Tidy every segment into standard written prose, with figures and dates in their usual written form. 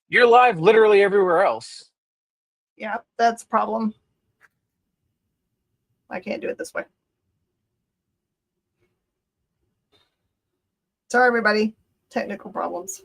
You're live literally everywhere else. Yeah, that's a problem. I can't do it this way. Sorry, everybody. Technical problems.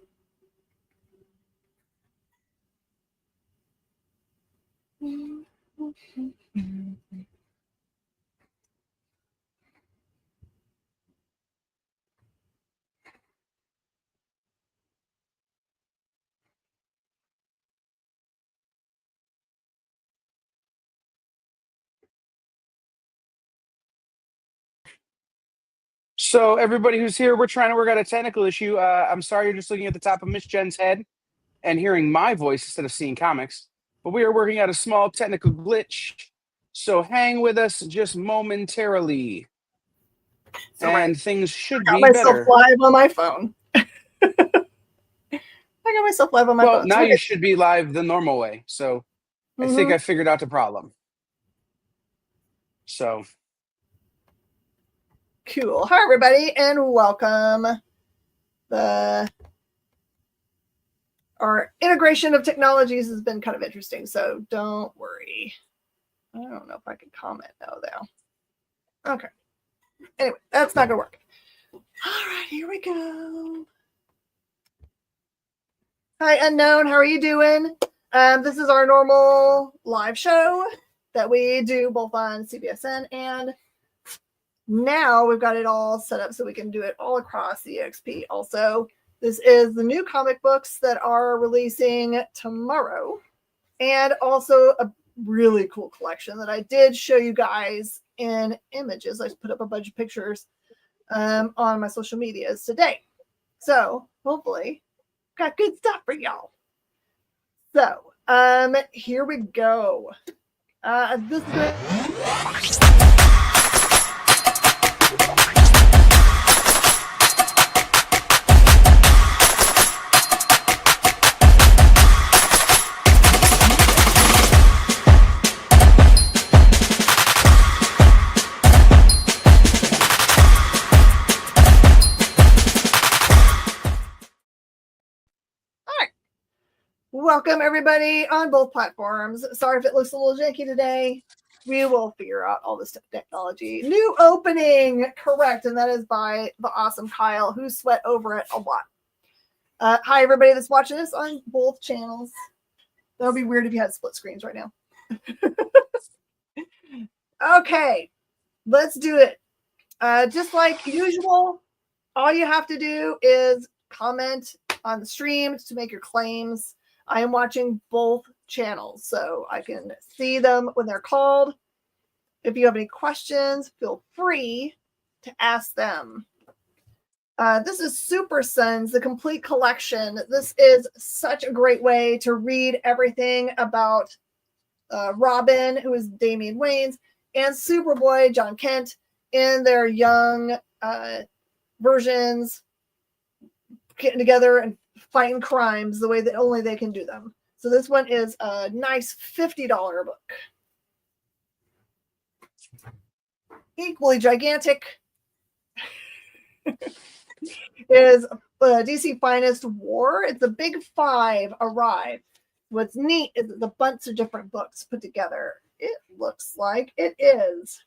So everybody who's here, we're trying to work out a technical issue. I'm sorry you're just looking at the top of Miss Jen's head and hearing my voice instead of seeing comics, but we are working out a small technical glitch. So hang with us just momentarily, and things should I got be myself better. live on my phone. I got myself live on my Well, phone. now you should be live the normal way. So I think I figured out the problem. So cool. Hi, everybody, and welcome. Our integration of technologies has been kind of interesting, so don't worry. I don't know if I can comment now, though. Okay. Anyway, that's not going to work. All right, here we go. Hi, Unknown. How are you doing? This is our normal live show that we do both on CBSN, and now we've got it all set up so we can do it all across the EXP. Also, this is the new comic books that are releasing tomorrow, and also a really cool collection that I did show you guys in images. I put up a bunch of pictures on my social medias today. So hopefully got good stuff for y'all. So here we go. This is welcome, everybody, on both platforms. Sorry if it looks a little janky today. We will figure out all this technology. New opening, correct, and that is by the awesome Kyle, who sweat over it a lot. Hi, everybody that's watching this on both channels. That would be weird if you had split screens right now. Okay, let's do it. Just like usual, all you have to do is comment on the stream to make your claims. I am watching both channels, so I can see them when they're called. If you have any questions, feel free to ask them. This is Super Sons, the complete collection. This is such a great way to read everything about Robin, who is Damian Wayans, and Superboy, John Kent, in their young versions, getting together and fighting crimes the way that only they can do them. So this one is a nice $50 book. Equally gigantic is DC Finest War. It's a big 5 arrive. What's neat is it's a bunch of different books put together. It looks like it is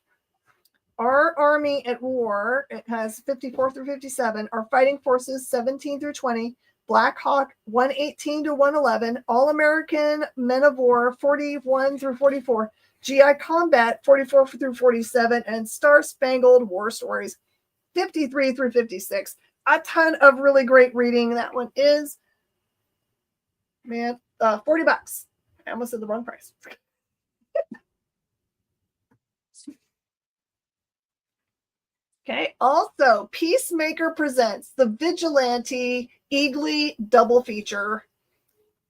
Our Army at War. It has 54 through 57. Our Fighting Forces 17 through 20. Black Hawk 118 to 111. All American Men of War 41 through 44. GI Combat 44 through 47. And Star Spangled War Stories 53 through 56. A ton of really great reading. That one is, man, $40. I almost said the wrong price. Okay. Also, Peacemaker presents the Vigilante Eagly double feature.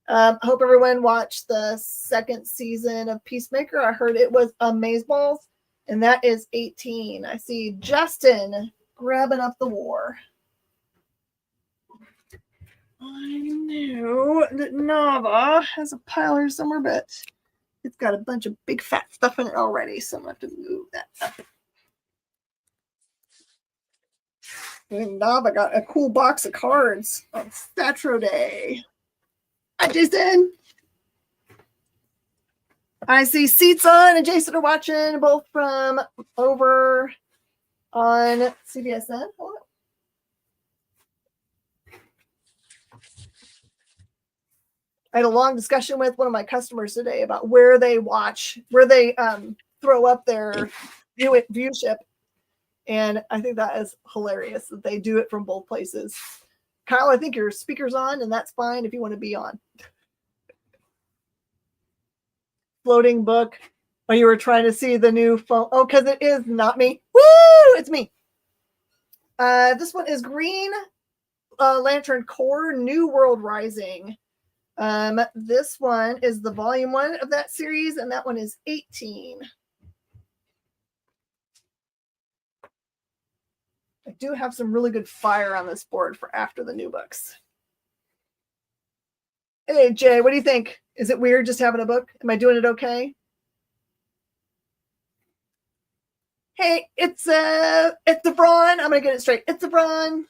Hope everyone watched the second season of Peacemaker. I heard it was amazeballs, and that is 18. I see Justin grabbing up the war. I knew that Nava has a pile here somewhere, but it's got a bunch of big fat stuff in it already, so I'm going to have to move that up. And Nava got a cool box of cards on Statro Day. Hi, Jason. I see Seats On and Jason are watching, both from over on CBSN. Hello. I had a long discussion with one of my customers today about where they throw up their viewership. And I think that is hilarious that they do it from both places. Kyle, I think your speaker's on, and that's fine if you want to be on. Floating book. Oh, you were trying to see the new phone. Oh, because it is not me. Woo! It's me. This one is Green Lantern Corps New World Rising. This one is the volume 1 of that series, and that one is 18. I do have some really good fire on this board for after the new books. Hey, Jay, what do you think? Is it weird just having a book? Am I doing it okay? Hey, it's a Braun. I'm gonna get it straight. It's a Braun.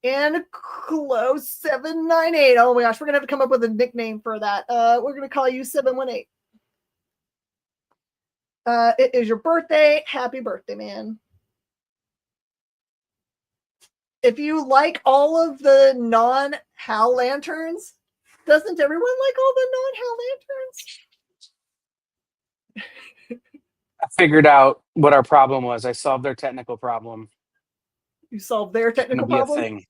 And close 798. Oh my gosh, we're gonna have to come up with a nickname for that. We're gonna call you 718. It is your birthday. Happy birthday, man. If you like all of the non-Hal lanterns, doesn't everyone like all the non-Hal lanterns? I figured out what our problem was. I solved their technical problem. You solved their technical problem? A thing.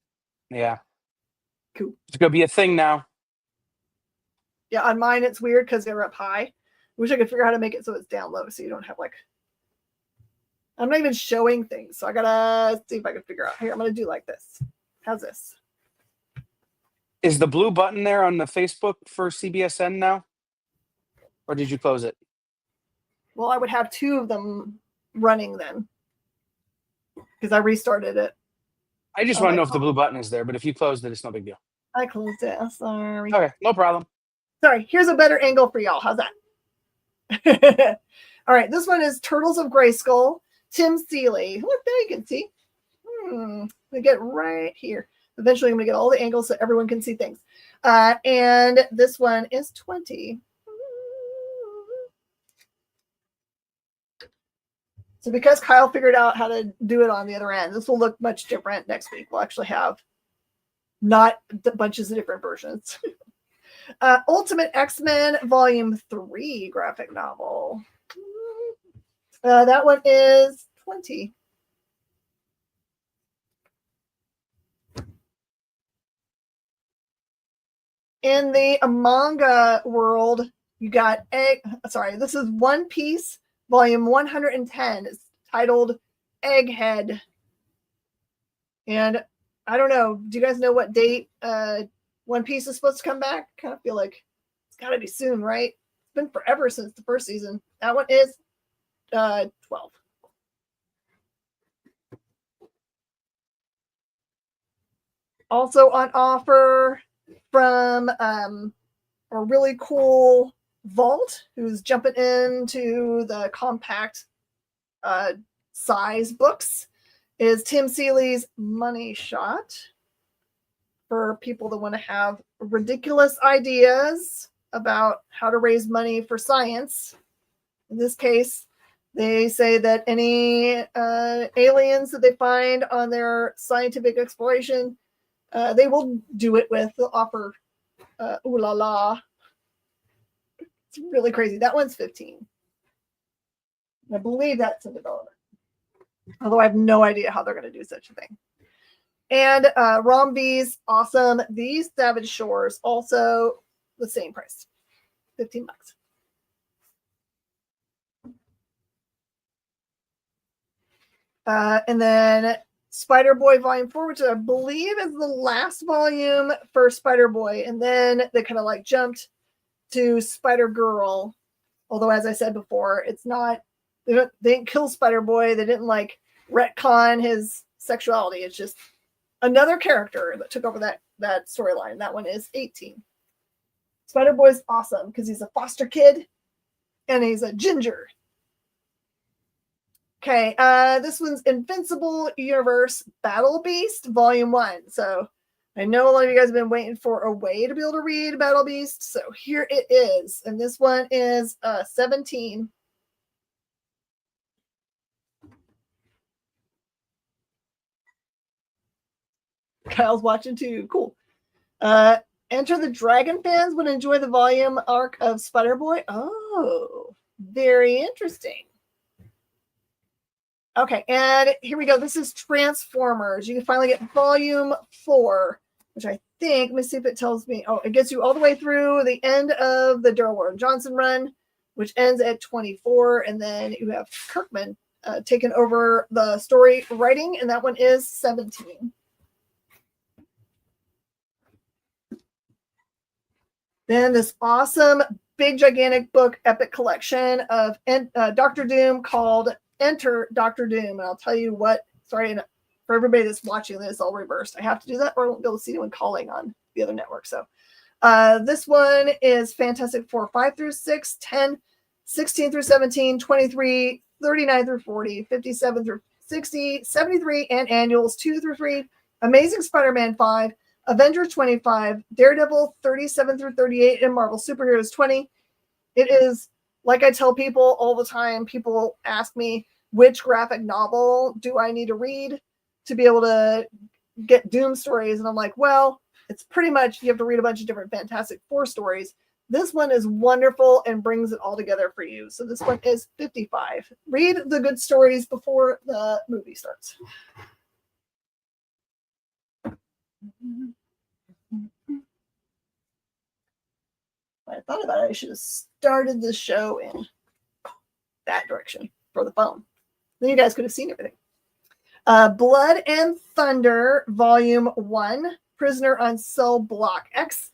Yeah. Cool. It's going to be a thing now. Yeah, on mine it's weird because they're up high. Wish I could figure out how to make it so it's down low so you don't have like... I'm not even showing things, so I gotta see if I can figure out. Here, I'm gonna do like this. How's this? Is the blue button there on the Facebook for CBSN now? Or did you close it? Well, I would have 2 of them running then. Because I restarted it. I just want to know if the blue button is there, but if you closed it, it's no big deal. I closed it. I'm sorry. Okay, no problem. Sorry, here's a better angle for y'all. How's that? All right, this one is Turtles of Grayskull. Tim Seeley. Look, there you can see. We get right here. Eventually, I'm going to get all the angles so everyone can see things. And this one is 20. So because Kyle figured out how to do it on the other end, this will look much different next week. We'll actually have not bunches of different versions. Ultimate X-Men Volume 3 graphic novel. That one is 20. In the manga world, you got this is One Piece, volume 110. It's titled Egghead. And I don't know, do you guys know what date One Piece is supposed to come back? Kind of feel like it's got to be soon, right? It's been forever since the first season. That one is 12. Also on offer from a really cool Vault, who's jumping into the compact size books, is Tim Seeley's Money Shot. For people that want to have ridiculous ideas about how to raise money for science. In this case, they say that any aliens that they find on their scientific exploration, they will do it with. They'll offer ooh la la. It's really crazy. That one's 15. I believe that's in development. Although I have no idea how they're going to do such a thing. And Rombee's Awesome These Savage Shores, also the same price, $15. And then Spider-Boy Volume 4, which I believe is the last volume for Spider-Boy. And then they kind of like jumped to Spider-Girl. Although, as I said before, it's not, they didn't kill Spider-Boy. They didn't like retcon his sexuality. It's just another character that took over that storyline. That one is 18. Spider-Boy's awesome because he's a foster kid and he's a ginger. Okay, this one's Invincible Universe Battle Beast Volume 1. So I know a lot of you guys have been waiting for a way to be able to read Battle Beast, so here it is. And this one is 17. Kyle's watching too. Cool. Enter the Dragon fans would enjoy the volume arc of Spider-Boy. Oh, very interesting. Okay, and here we go. This is Transformers. You can finally get volume 4, which I think, let me see if it tells me. Oh, it gets you all the way through the end of the Daryl Warren Johnson run, which ends at 24. And then you have Kirkman taking over the story writing, and that one is 17. Then this awesome, big, gigantic book, epic collection of Doctor Doom called Enter Doctor Doom. And I'll tell you what, sorry, for everybody that's watching this, I'll reverse. I have to do that or I won't be able to see anyone calling on the other network. So this one is Fantastic Four 5 through 6, 10, 16 through 17, 23, 39 through 40, 57 through 60, 73, and annuals 2 through 3, Amazing Spider-Man 5, Avengers 25, Daredevil 37 through 38, and Marvel Superheroes 20. It is, like I tell people all the time, people ask me, which graphic novel do I need to read to be able to get Doom stories? And I'm like, well, it's pretty much, you have to read a bunch of different Fantastic Four stories. This one is wonderful and brings it all together for you. So this one is 55. Read the good stories before the movie starts. I thought about it, I should have started the show in that direction for the phone. Then you guys could have seen everything. Blood and Thunder, Volume 1, Prisoner on Cell Block X.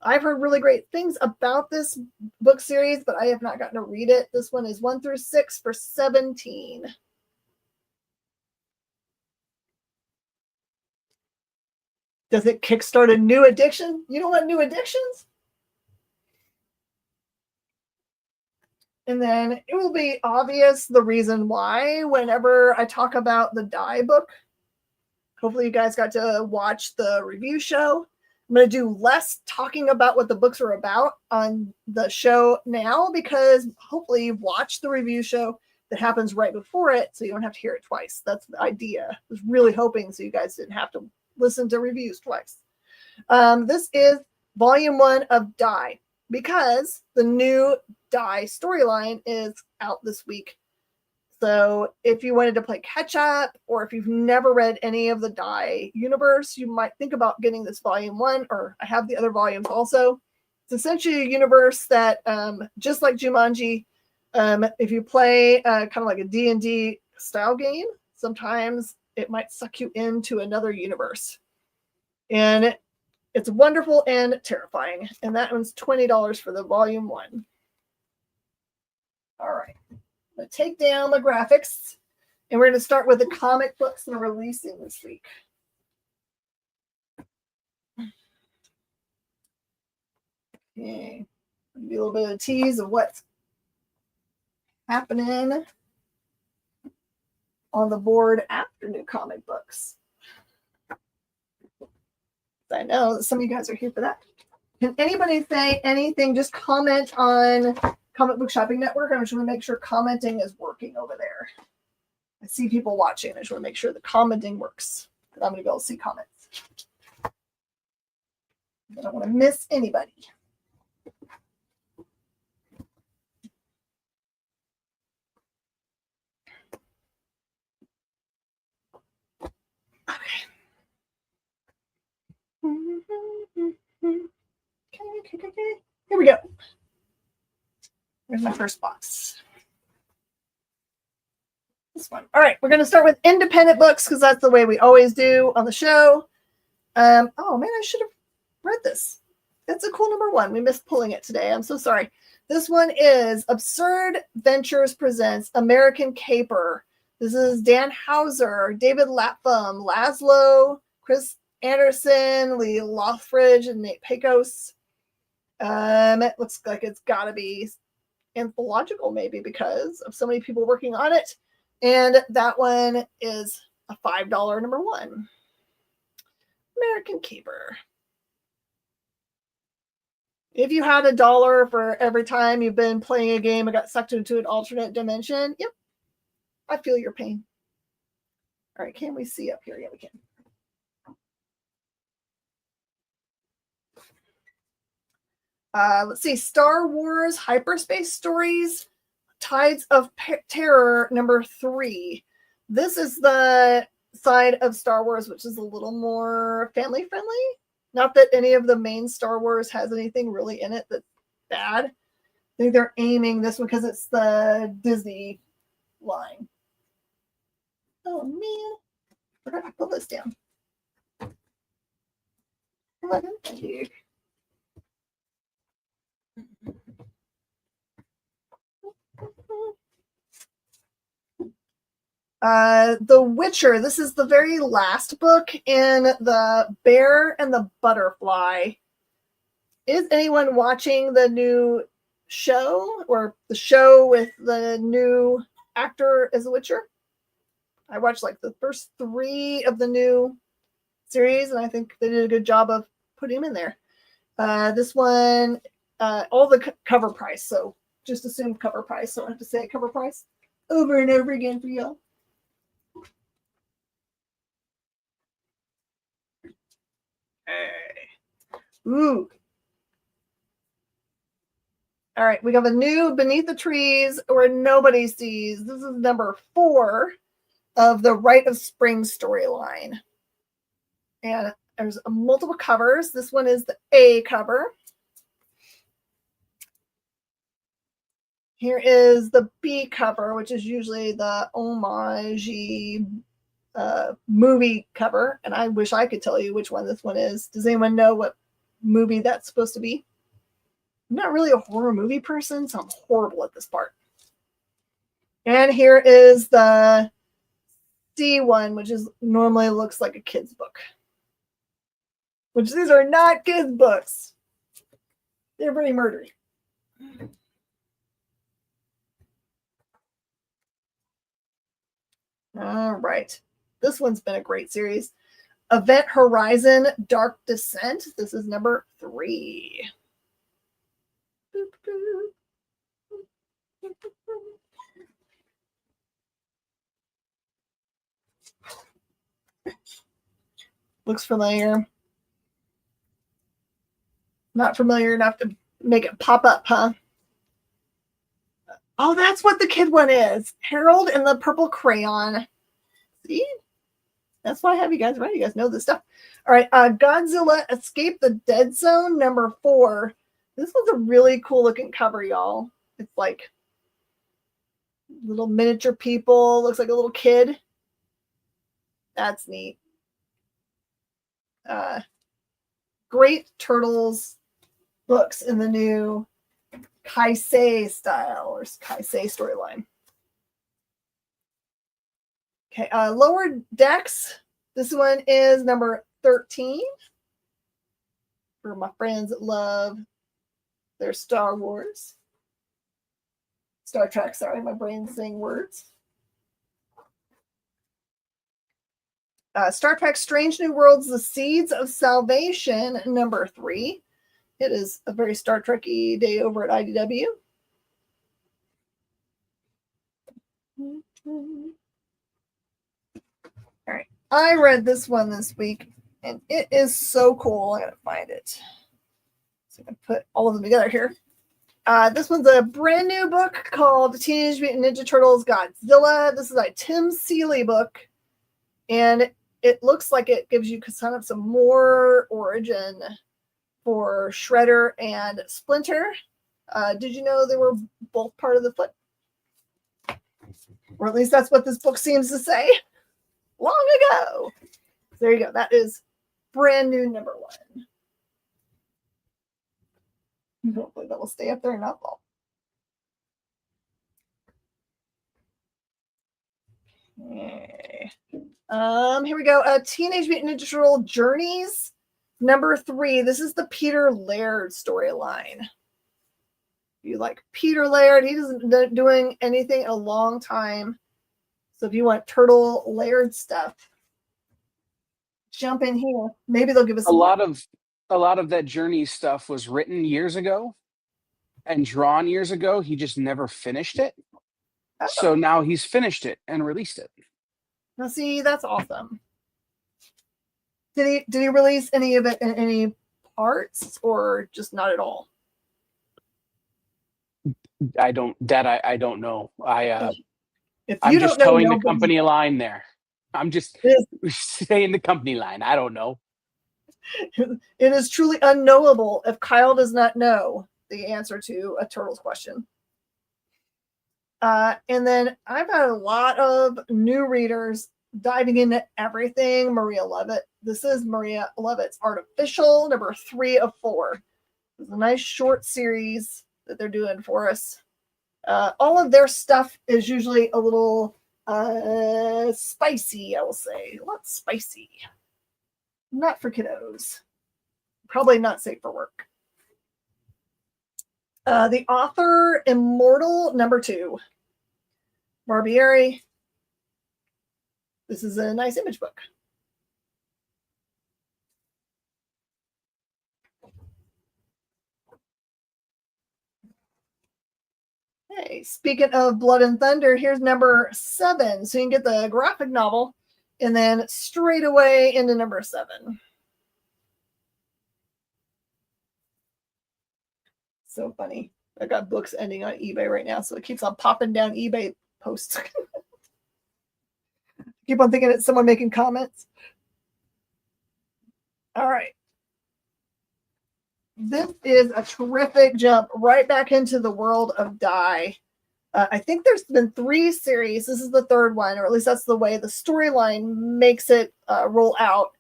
I've heard really great things about this book series, but I have not gotten to read it. This one is 1 through 6 for 17. Does it kickstart a new addiction? You don't want new addictions? And then it will be obvious the reason why whenever I talk about the Die book. Hopefully you guys got to watch the review show. I'm going to do less talking about what the books are about on the show now because hopefully you've watched the review show that happens right before it so you don't have to hear it twice. That's the idea. I was really hoping so you guys didn't have to listen to reviews twice. This is Volume 1 of Die because the new Die storyline is out this week. So if you wanted to play catch up or if you've never read any of the Die universe, you might think about getting this Volume 1, or I have the other volumes also. It's essentially a universe that, just like Jumanji, if you play kind of like a D&D style game, sometimes it might suck you into another universe. And it's wonderful and terrifying. And that one's $20 for the Volume 1. All right. I'm going to take down the graphics. And we're going to start with the comic books that are releasing this week. Okay. Give you a little bit of a tease of what's happening on the board after new comic books. I know that some of you guys are here for that. Can anybody say anything? Just comment on Comic Book Shopping Network. I just want to make sure commenting is working over there. I see people watching. I just want to make sure the commenting works. I'm going to be able to see comments. I don't want to miss anybody. Okay. Okay. Here we go. Here's my first box. This one. All right, we're going to start with independent books because that's the way we always do on the show. Oh man, I should have read this. It's a cool number 1. We missed pulling it today. I'm so sorry. This one is Absurd Ventures Presents American Caper. This is Dan Hauser, David Lapham, Laszlo, Chris Anderson, Lee Lothridge, and Nate Pecos. It looks like it's got to be anthological maybe because of so many people working on it. And that one is a $5 number 1. American Caper. If you had $1 for every time you've been playing a game and got sucked into an alternate dimension, yep, I feel your pain. All right, can we see up here? Yeah, we can. Let's see, Star Wars Hyperspace Stories, Tides of Terror, number 3. This is the side of Star Wars, which is a little more family friendly. Not that any of the main Star Wars has anything really in it that's bad. I think they're aiming this one because it's the Disney line. Oh man, where did I pull this down? The Witcher. This is the very last book in the Bear and the Butterfly. Is anyone watching the new show or the show with the new actor as the Witcher? I watched like the first 3 of the new series, and I think they did a good job of putting him in there. This one, all the cover price, so just assume cover price. So I have to say cover price over and over again for y'all. Ooh. All right, we have a new Beneath the Trees Where Nobody Sees. This is number 4 of the Rite of Spring storyline. And there's multiple covers. This one is the A cover. Here is the B cover, which is usually the homage movie cover. And I wish I could tell you which one this one is. Does anyone know what movie that's supposed to be? I'm not really a horror movie person, so I'm horrible at this part. And here is the C one, which is normally looks like a kid's book. Which these are not kids' books. They're pretty murdery. All right. This one's been a great series. Event Horizon Dark Descent. This is number 3. Boop, boop. Looks familiar. Not familiar enough to make it pop up, huh? Oh, that's what the kid one is. Harold and the Purple Crayon. See? That's why I have you guys ready. You guys know this stuff. All right. Godzilla Escape the Dead Zone, number 4. This one's a really cool looking cover, y'all. It's like little miniature people. Looks like a little kid. That's neat. Great Turtles books in the new Kaisei style or Kaisei storyline. Okay, Lower Decks. This one is number 13 for my friends that love their Star Wars. Star Trek, sorry, my brain's saying words. Star Trek Strange New Worlds, The Seeds of Salvation, number 3. It is a very Star Trek-y day over at IDW. All right. I read this one this week, and it is so cool. I gotta find it. So I'm gonna put all of them together here. This one's a brand new book called Teenage Mutant Ninja Turtles Godzilla. This is a Tim Seeley book, and it looks like it gives you kind of some more origin for Shredder and Splinter. Did you know they were both part of the Foot? Or at least that's what this book seems to say. Long ago. There you go. That is brand new number 1. Hopefully that will stay up there and not fall. Okay. Here we go. Teenage Mutant Ninja Turtle Journeys, number 3. This is the Peter Laird storyline. You like Peter Laird? He isn't doing anything in a long time. So if you want Turtle Laird stuff, jump in here. Maybe they'll give us A more. lot of that Journey stuff was written years ago and drawn years ago. He just never finished it. So Oh, now he's finished it and released it. now see, that's awesome. Did he release any of it in any parts or just not at all? I don't know. If I'm you don't just know, towing the nobody company line there. I'm just is. staying the company line. I don't know. It is truly unknowable if Kyle does not know the answer to a turtle's question. And then I've had a lot of new readers diving into everything Maria Levitt. This is Maria Levitt's Artificial, number 3 of 4. It's a nice short series that they're doing for us. All of their stuff is usually a little spicy, I will say. A lot spicy. Not for kiddos. Probably not safe for work. The Author, Immortal, number 2. Barbieri. This is a nice image book. Hey, speaking of Blood and Thunder, here's number 7. So you can get the graphic novel and then straight away into number 7. So funny. I got books ending on eBay right now, so it keeps on popping down eBay posts. Keep on thinking it's someone making comments. All right. This is a terrific jump right back into the world of Die. I think there's been 3 series. This is the 3rd one, or at least that's the way the storyline makes it roll out.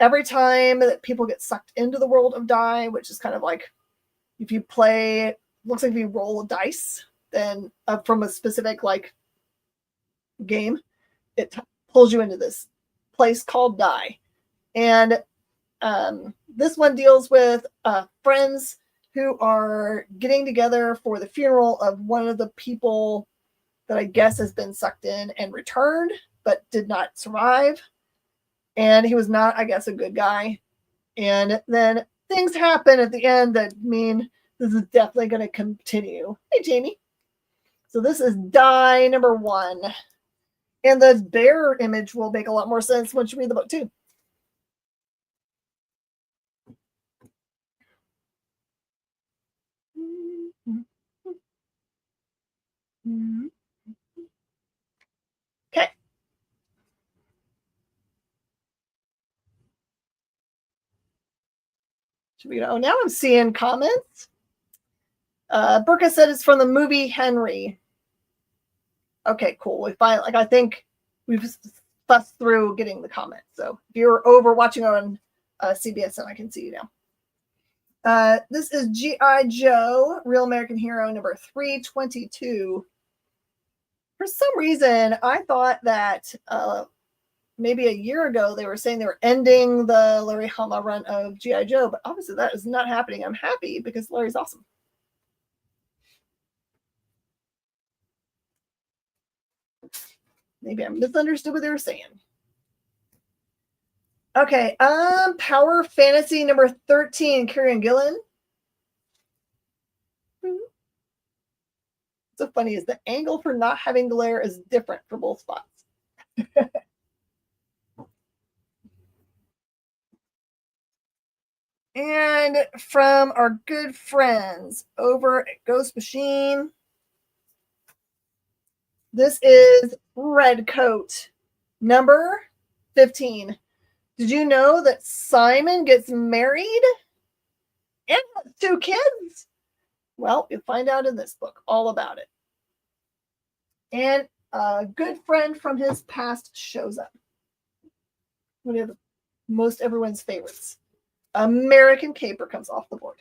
Every time that people get sucked into the world of Die, which is kind of like if you play, looks like if you roll dice, then from a specific like game, it pulls you into this place called Die. And this one deals with friends who are getting together for the funeral of one of the people that I guess has been sucked in and returned, but did not survive. And he was not, I guess, a good guy. And then things happen at the end that mean this is definitely going to continue. Hey, Jamie. So this is Die number 1. And the bear image will make a lot more sense once you read the book, too. Okay. Should we go? Now I'm seeing comments. Burka said it's from the movie Henry. Okay, cool. We finally, like, I think we've fussed through getting the comments. So if you're over watching on CBS, then I can see you now. This is G.I. Joe, Real American Hero, number 322. For some reason, I thought that maybe a year ago they were saying they were ending the Larry Hama run of G.I. Joe, but obviously that is not happening. I'm happy because Larry's awesome. Maybe I misunderstood what they were saying. Okay, Power Fantasy number 13, Kieran Gillen. So funny is the angle for not having glare is different for both spots. And from our good friends over at Ghost Machine, this is Redcoat, number 15. Did you know that Simon gets married and has 2 kids? Well, you'll find out in this book all about it. And a good friend from his past shows up. One of most everyone's favorites. American Caper comes off the board.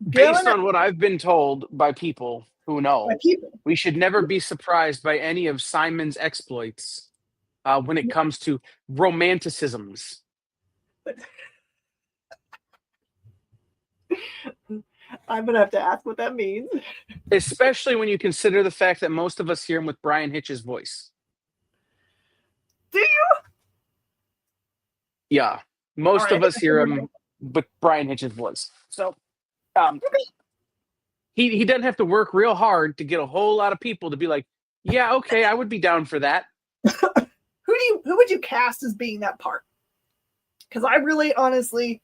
Based on what I've been told by people who know, we should never be surprised by any of Simon's exploits when it comes to romanticisms. I'm gonna have to ask what that means. Especially when you consider the fact that most of us hear him with Brian Hitch's voice. Do you? Yeah, most All of right. us hear him with Brian Hitch's voice. So um, he doesn't have to work real hard to get a whole lot of people to be like, yeah, okay, I would be down for that. Who would you cast as being that part? Because I really honestly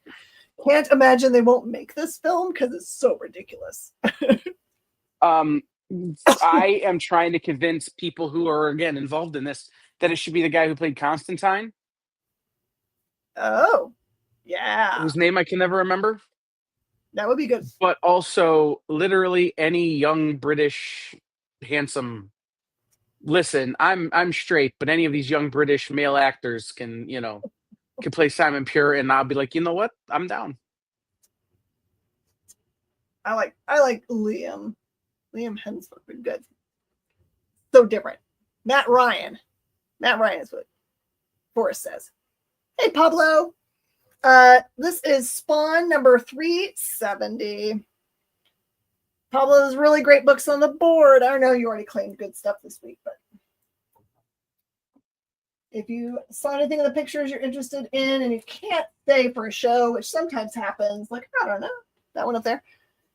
can't imagine they won't make this film because it's so ridiculous. I am trying to convince people who are again involved in this that it should be the guy who played Constantine, Oh, yeah, whose name I can never remember. that would be good. But also literally any young British handsome. Listen, I'm straight, but any of these young British male actors can play Simon Pure, and I'll be like, you know what, I'm down. I like Liam Hemsworth. Pretty good. So different. Matt Ryan is what Forrest says. Hey Pablo, this is Spawn number 370. Pablo's really great books on the board. I know you already claimed good stuff this week, but if you saw anything in the pictures you're interested in and you can't stay for a show, which sometimes happens, like, I don't know, that one up there,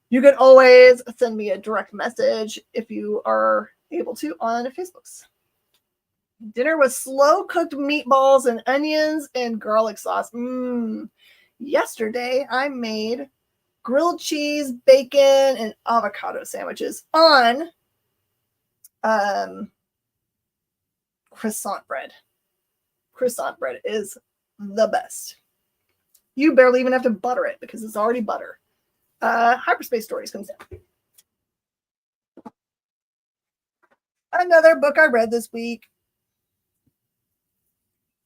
you can always send me a direct message if you are able to on Facebooks. Dinner was slow-cooked meatballs and onions and garlic sauce. Yesterday, I made grilled cheese, bacon, and avocado sandwiches on croissant bread. Croissant bread is the best. You barely even have to butter it because it's already butter. Hyperspace Stories comes down. Another book I read this week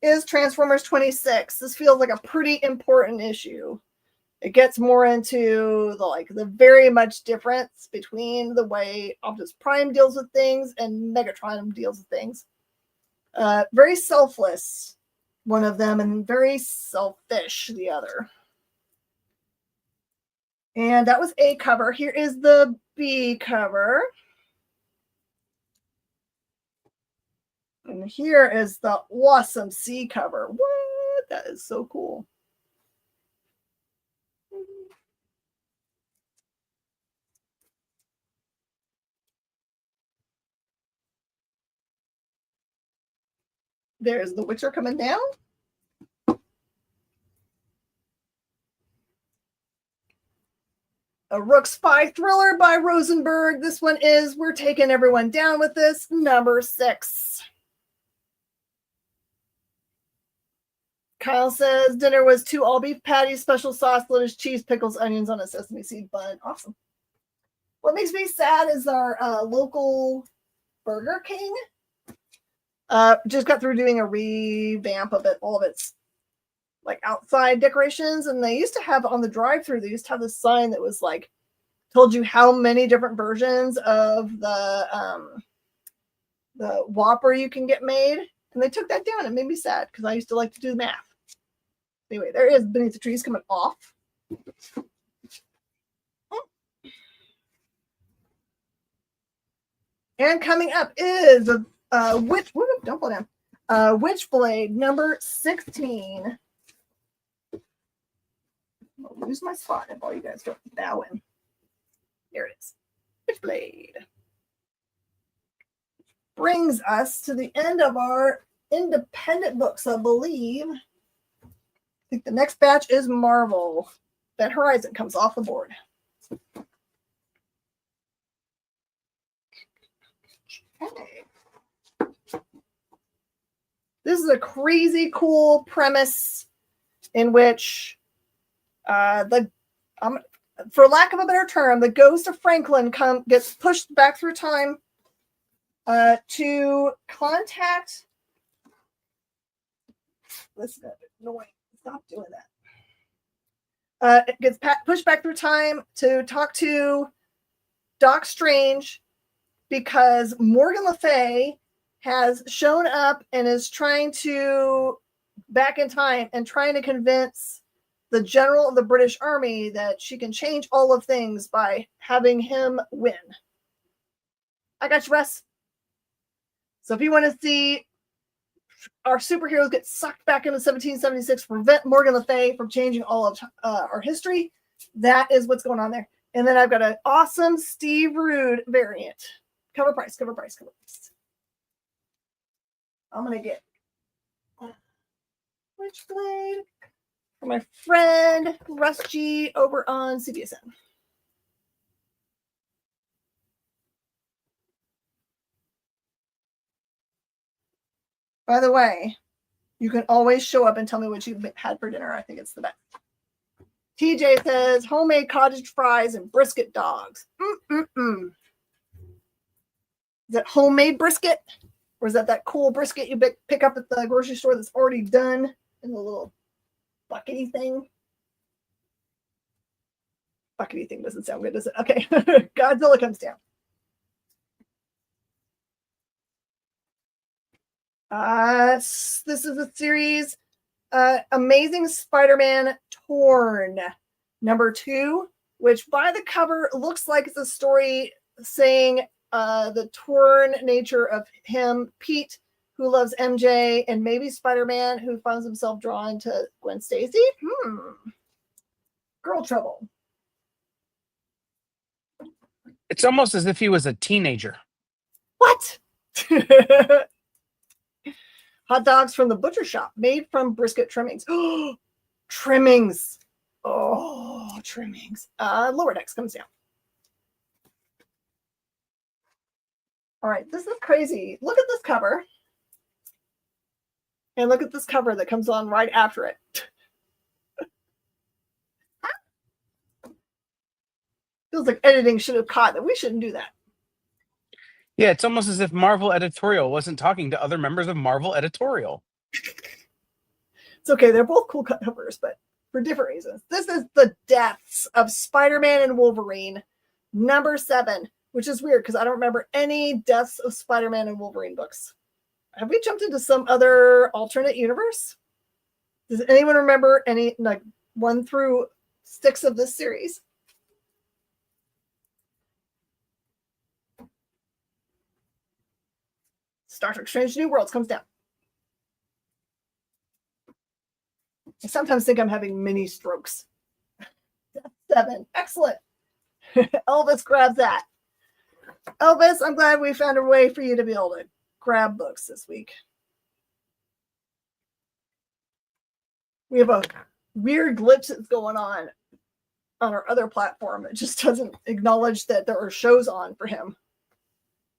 is Transformers 26. This feels like a pretty important issue. It gets more into the very much difference between the way Optimus Prime deals with things and Megatron deals with things. Very selfless, one of them, and very selfish, the other. And that was A cover. Here is the B cover. And here is the awesome C cover. What? That is so cool. There's The Witcher coming down. A Rook Spy thriller by Rosenberg. This one is We're Taking Everyone Down with This, number 6. Kyle says dinner was 2 all-beef patties, special sauce, lettuce, cheese, pickles, onions on a sesame seed bun. Awesome. What makes me sad is our local Burger King just got through doing a revamp of it, all of its outside decorations, and they used to have on the drive-thru, they used to have this sign that was told you how many different versions of the Whopper you can get made, and they took that down. It made me sad because I used to like to do the math. Anyway, there is Beneath the Trees coming off. And coming up is don't fall down. Witchblade number 16. I'll lose my spot if all you guys don't bow in. There it is. Witchblade. Brings us to the end of our independent books, I believe. I think the next batch is Marvel. That Horizon comes off the board. Okay. This is a crazy cool premise in which for lack of a better term, the ghost of Franklin gets pushed back through time to contact. This is annoying. Stop doing that. It gets pushed back through time to talk to Doc Strange because Morgan Le Fay has shown up and is trying to back in time and trying to convince the general of the British Army, that she can change all of things by having him win. I got you, Russ. So if you want to see our superheroes get sucked back into 1776, prevent Morgan Le Fay from changing all of our history, that is what's going on there. And then I've got an awesome Steve Rude variant. Cover price, cover price, cover price. I'm going to get Witchblade for my friend Russ G over on CBSN. By the way, you can always show up and tell me what you've had for dinner. I think it's the best. TJ says homemade cottage fries and brisket dogs. Is that homemade brisket? Or is that cool brisket you pick up at the grocery store that's already done in the little buckety thing? Buckety thing doesn't sound good, does it? Okay. Godzilla comes down. This is a series, Amazing Spider-Man Torn, #2, which by the cover looks like it's a story saying the torn nature of him, Pete, who loves MJ, and maybe Spider-Man, who finds himself drawn to Gwen Stacy. Girl trouble. It's almost as if he was a teenager. What? Hot dogs from the butcher shop, made from brisket trimmings. Oh, trimmings. Oh, trimmings. Lower decks comes down. All right, this is crazy. Look at this cover. And look at this cover that comes on right after it. Feels like editing should have caught that. We shouldn't do that. Yeah, it's almost as if Marvel Editorial wasn't talking to other members of Marvel Editorial. It's okay. They're both cool covers, but for different reasons. This is The Deaths of Spider-Man and Wolverine, #7, which is weird because I don't remember any Deaths of Spider-Man and Wolverine books. Have we jumped into some other alternate universe? Does anyone remember any 1 through 6 of this series? Star Trek Strange New Worlds comes down. I sometimes think I'm having mini strokes. 7. Excellent. Elvis grabs that. Elvis, I'm glad we found a way for you to be able to grab books this week. We have a weird glitch that's going on our other platform. It just doesn't acknowledge that there are shows on for him.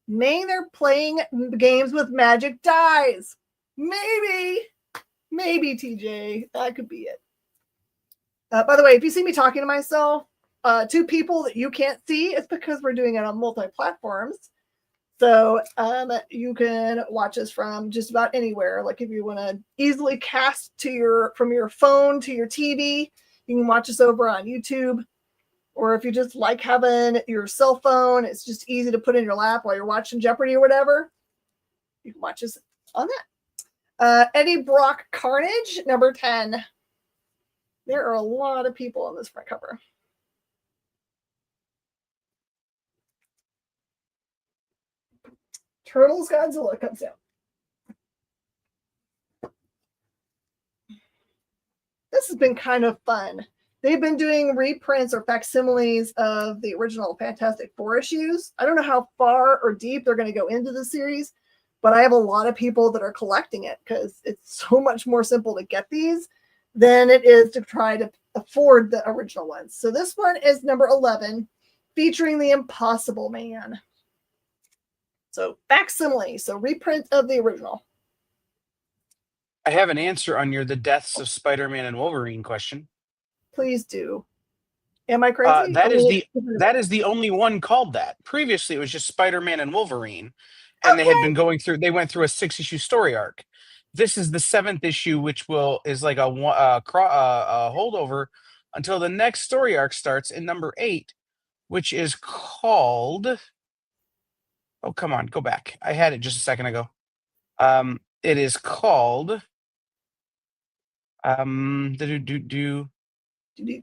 Maybe they're playing games with magic dice. Maybe TJ, that could be it. By the way, if you see me talking to myself, to people that you can't see, it's because we're doing it on multi-platforms. So you can watch us from just about anywhere. Like if you want to easily cast from your phone to your TV, you can watch us over on YouTube. Or if you just like having your cell phone, it's just easy to put in your lap while you're watching Jeopardy or whatever, you can watch us on that. Eddie Brock Carnage, #10. There are a lot of people on this front cover. Turtles Godzilla comes out. This has been kind of fun. They've been doing reprints or facsimiles of the original Fantastic Four issues. I don't know how far or deep they're going to go into the series, but I have a lot of people that are collecting it because it's so much more simple to get these than it is to try to afford the original ones. So this one is #11, featuring the Impossible Man. So facsimile, so reprint of the original. I have an answer on the Deaths of Spider-Man and Wolverine question. Please do. Am I crazy? That is the only one called that. Previously, it was just Spider-Man and Wolverine, and Okay. they went through a 6-issue story arc. This is the 7th issue, which is like a holdover until the next story arc starts in #8, which is called. Oh, come on, go back. I had it just a second ago. It is called.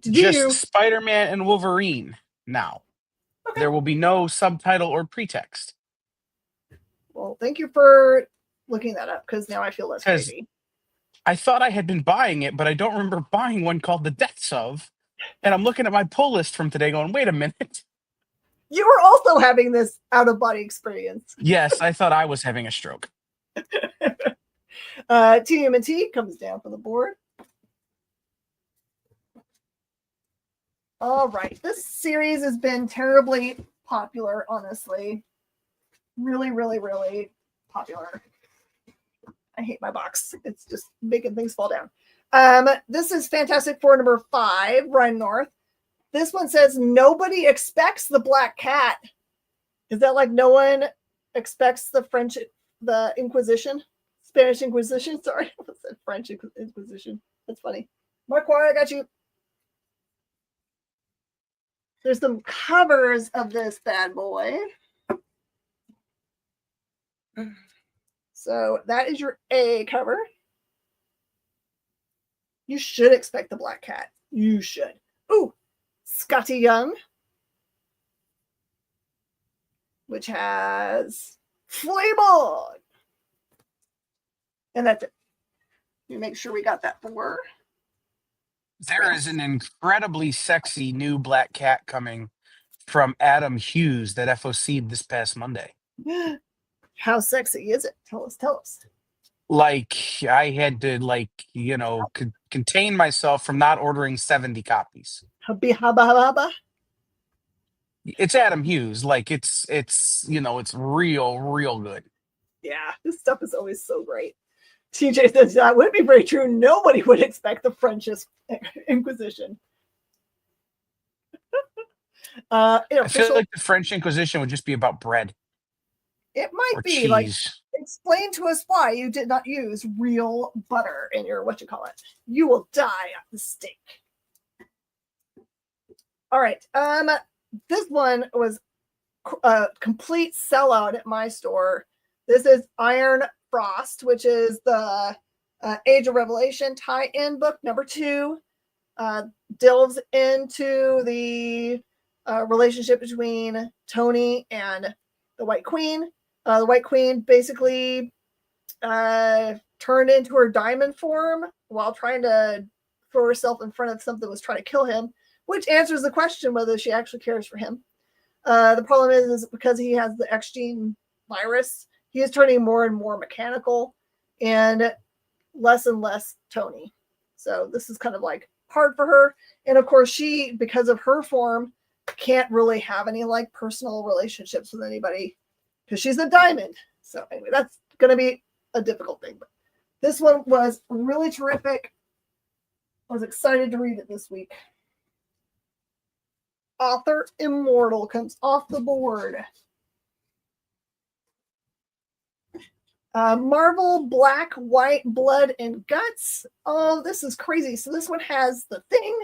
Just Spider-Man and Wolverine now. Okay. There will be no subtitle or pretext. Well, thank you for looking that up, because now I feel less crazy. I thought I had been buying it, but I don't remember buying one called The Deaths of. And I'm looking at my pull list from today going, wait a minute. You were also having this out-of-body experience. Yes, I thought I was having a stroke. TMNT comes down from the board. All right. This series has been terribly popular, honestly. Really, really, really popular. I hate my box. It's just making things fall down. This is Fantastic Four number 5, Ryan North. This one says, nobody expects the Black Cat. Is that like no one expects the Inquisition? Spanish Inquisition? Sorry, I said French Inquisition. That's funny. Marquardt, I got you. There's some covers of this bad boy. So that is your A cover. You should expect the Black Cat. You should. Ooh, Scotty Young, which has Flayboy. And that's it. You make sure we got that 4. There is an incredibly sexy new Black Cat coming from Adam Hughes that FOC'd this past Monday. How sexy is it? Tell us. Like, I had to, contain myself from not ordering 70 copies. Hubby hubba hubba. It's Adam Hughes. Like, it's real good. Yeah, this stuff is always so great. TJ says that would be very true. Nobody would expect the French Inquisition. I feel like the French Inquisition would just be about bread. It might be cheese. like, explain to us why you did not use real butter in your You will die at the stake. All right. This one was a complete sellout at my store. This is Iron Frost, which is the Age of Revelation tie-in book number 2. Delves into the relationship between Tony and the White Queen. The White Queen basically turned into her diamond form while trying to throw herself in front of something that was trying to kill him, which answers the question whether she actually cares for him. The problem is because he has the X gene virus, he is turning more and more mechanical and less Tony. So this is kind of like hard for her. And of course, she, because of her form, can't really have any like personal relationships with anybody because she's a diamond. So anyway, that's going to be a difficult thing. But this one was really terrific. I was excited to read it this week. Author Immortal comes off the board. Marvel Black, White, Blood, and Guts. Oh, this is crazy. So this one has the Thing,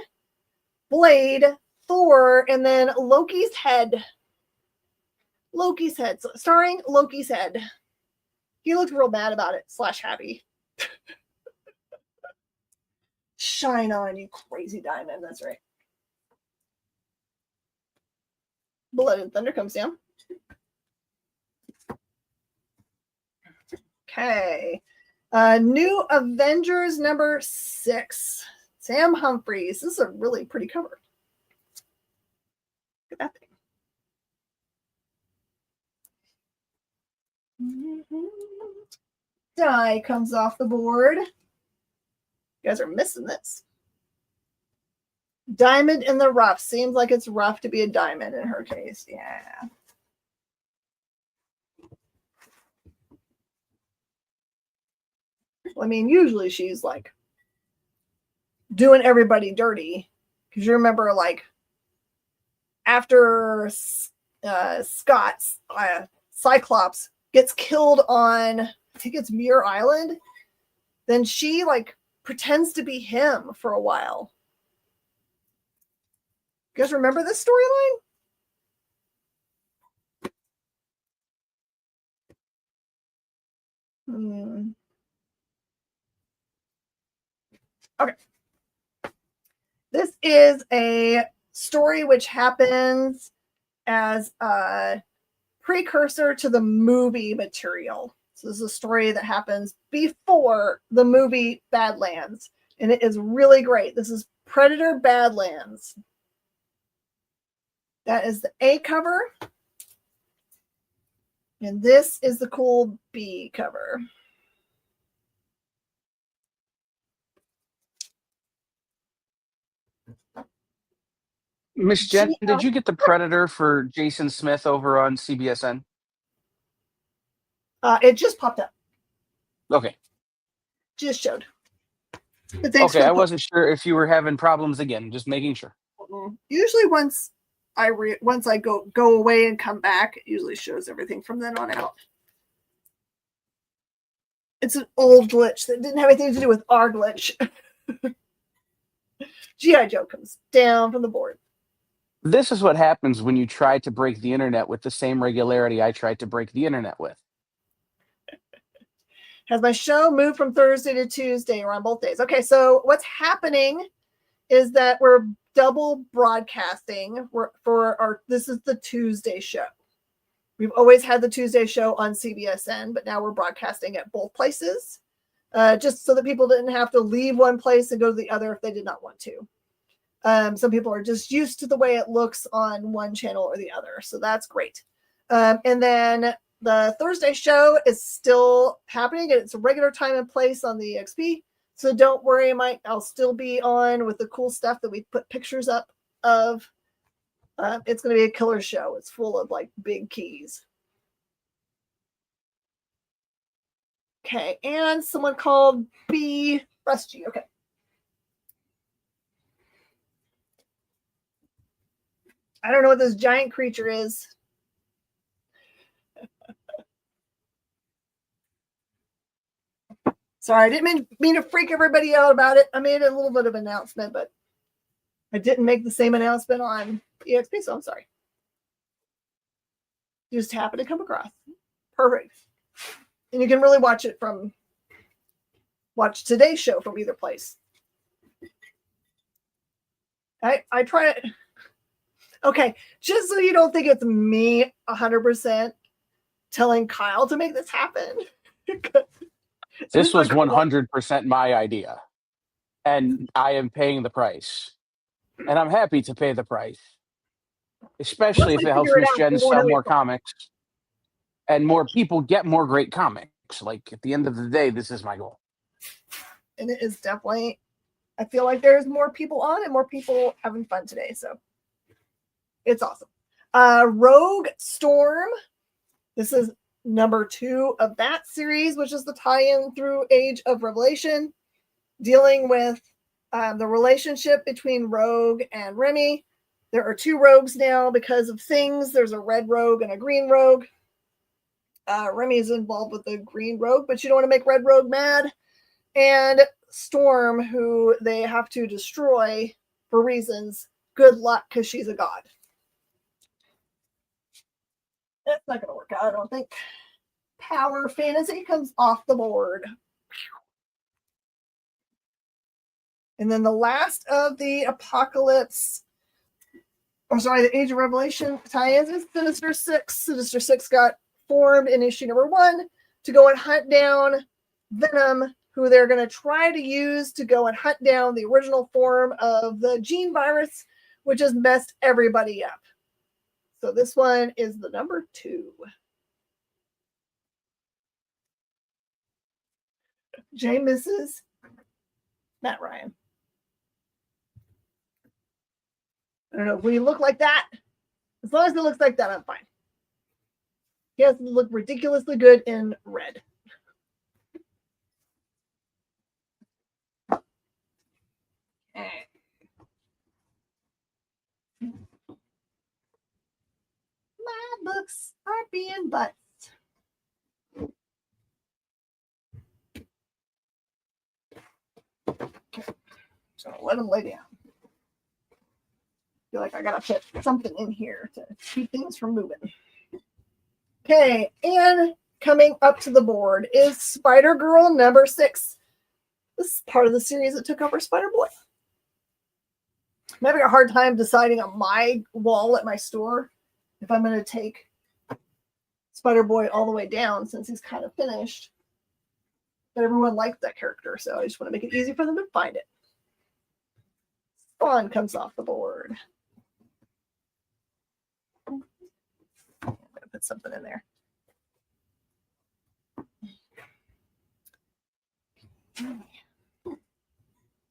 Blade, Thor, and then Loki's head. Loki's head. So, starring Loki's head. He looked real mad about it, / happy. Shine on, you crazy diamond. That's right. Blood and Thunder comes down. Okay. New Avengers number 6. Sam Humphries. This is a really pretty cover. Look at that thing. Die comes off the board. You guys are missing this. Diamond in the rough. Seems like it's rough to be a diamond in her case. Yeah. Well, I mean, usually she's like doing everybody dirty. Because you remember, like, after Scott's Cyclops gets killed on, I think it's Muir Island, then she like pretends to be him for a while. You guys remember this storyline? Okay. This is a story which happens as a precursor to the movie material. So this is a story that happens before the movie Badlands, and it is really great. This is Predator Badlands. That is the A cover, and this is the cool B cover. Miss Jen, did you get the Predator for Jason Smith over on CBSN? It just popped up. Okay. Just showed. Okay, I wasn't sure if you were having problems again. Just making sure. Usually, once I go away and come back, it usually shows everything from then on out. It's an old glitch that didn't have anything to do with our glitch. G.I. Joe comes down from the board. This is what happens when you try to break the internet with the same regularity I tried to break the internet with. Has my show moved from Thursday to Tuesday or on both days? Okay, so what's happening is that we're double broadcasting this is the Tuesday show. We've always had the Tuesday show on CBSN, but now we're broadcasting at both places, just so that people didn't have to leave one place and go to the other if they did not want to. Some people are just used to the way it looks on one channel or the other, so that's great. And then the Thursday show is still happening, and it's a regular time and place on the EXP. So don't worry, I'll still be on with the cool stuff that we put pictures up of. It's going to be a killer show. It's full of like big keys. Okay, and someone called B Rusty. Okay. I don't know what this giant creature is. Sorry, I didn't mean to freak everybody out about it. I made a little bit of an announcement, but I didn't make the same announcement on EXP, so I'm sorry. You just happened to come across. Perfect. And you can really watch today's show from either place. I try it. Okay, just so you don't think it's me 100% telling Kyle to make this happen. This was 100% my idea, and I am paying the price. And I'm happy to pay the price, especially if it helps Miss Jen sell more comics and more people get more great comics. Like, at the end of the day, this is my goal. And it is definitely, I feel like there's more people on and more people having fun today, so it's awesome. Rogue Storm. This is number 2 of that series, which is the tie-in through Age of Revelation, dealing with the relationship between Rogue and Remy. There are 2 rogues now because of things. There's a red rogue and a green rogue. Remy is involved with the green rogue, but you don't want to make red rogue mad. And Storm, who they have to destroy for reasons. Good luck, because she's a god. That's not going to work out, I don't think. Power Fantasy comes off the board. And then the last of the Apocalypse, the Age of Revelation tie-ins is Sinister Six. Sinister Six got formed in issue number 1 to go and hunt down Venom, who they're going to try to use to go and hunt down the original form of the gene virus, which has messed everybody up. So this one is the number 2. Jay misses Matt Ryan. I don't know. Will you look like that? As long as it looks like that, I'm fine. He has to look ridiculously good in red. Okay. My books are being butts. Okay. So let them lay down. Feel like I gotta put something in here to keep things from moving. Okay, and coming up to the board is Spider-Girl number 6. This is part of the series that took over Spider-Boy. I'm having a hard time deciding on my wall at my store if I'm going to take Spider-Boy all the way down since he's kind of finished. But everyone liked that character, so I just want to make it easy for them to find it. Spawn comes off the board. I'm going to put something in there.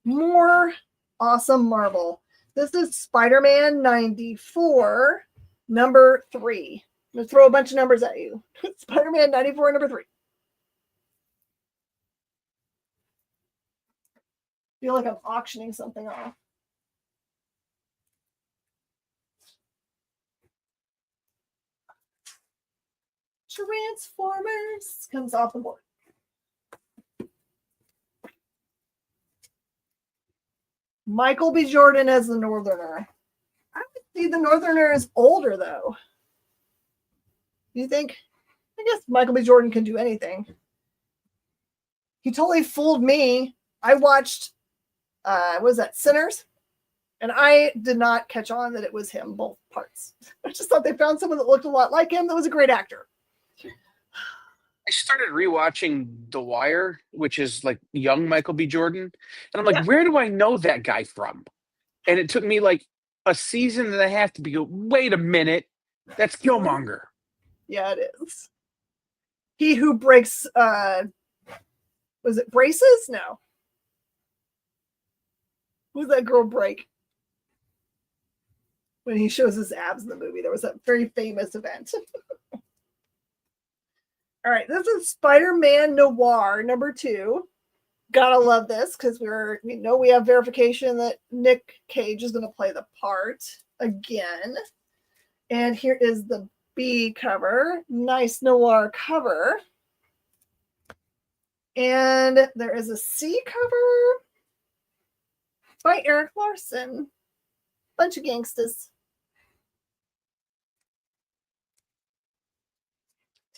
More awesome marble. This is Spider-Man 94, number 3. I'm going to throw a bunch of numbers at you. Spider-Man 94, number 3. I feel like I'm auctioning something off. Transformers comes off the board. Michael B. Jordan as the Northerner. I would see the Northerner is older, though. You think? I guess Michael B. Jordan can do anything. He totally fooled me. I watched, what was that, Sinners? And I did not catch on that it was him, both parts. I just thought they found someone that looked a lot like him that was a great actor. I started rewatching The Wire, which is like young Michael B. Jordan. And I'm like, where do I know that guy from? And it took me like a season and a half to be go, wait a minute, that's Killmonger. Yeah, it is. He who breaks, was it braces? No. Who's that girl break? When he shows his abs in the movie, there was that very famous event. All right, this is Spider-Man Noir, number 2. Gotta love this because we know we have verification that Nick Cage is going to play the part again. And here is the B cover. Nice noir cover. And there is a C cover by Eric Larson. Bunch of gangsters.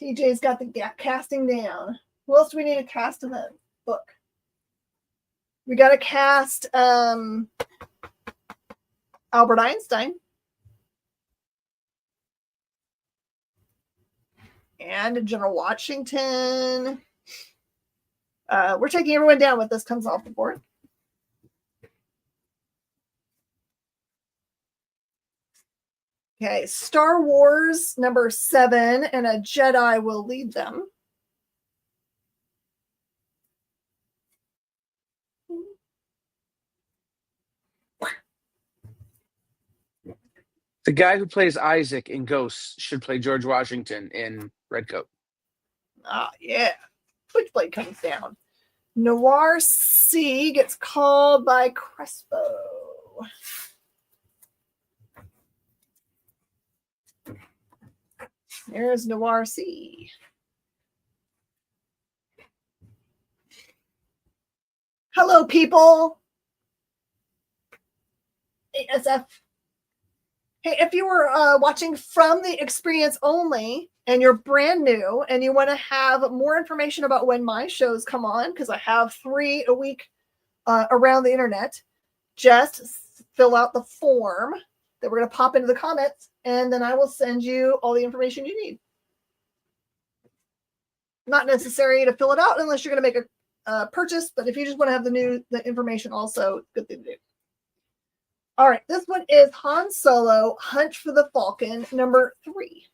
TJ's got the casting down. Who else do we need to cast in the book? We got to cast Albert Einstein. And General Washington. We're taking everyone down when this comes off the board. Okay, Star Wars number 7, and a Jedi will lead them. The guy who plays Isaac in Ghosts should play George Washington in Redcoat. Ah, yeah. Switchblade comes down. Noir C gets called by Crespo. There's Noir C. Hello, people. ASF. Hey, if you were watching from the experience only and you're brand new and you want to have more information about when my shows come on, because I have 3 a week around the internet, just fill out the form that we're going to pop into the comments, and then I will send you all the information you need. Not necessary to fill it out unless you're going to make a purchase, but if you just want to have the information also, good thing to do. All right, this one is Han Solo, Hunt for the Falcon, number 3.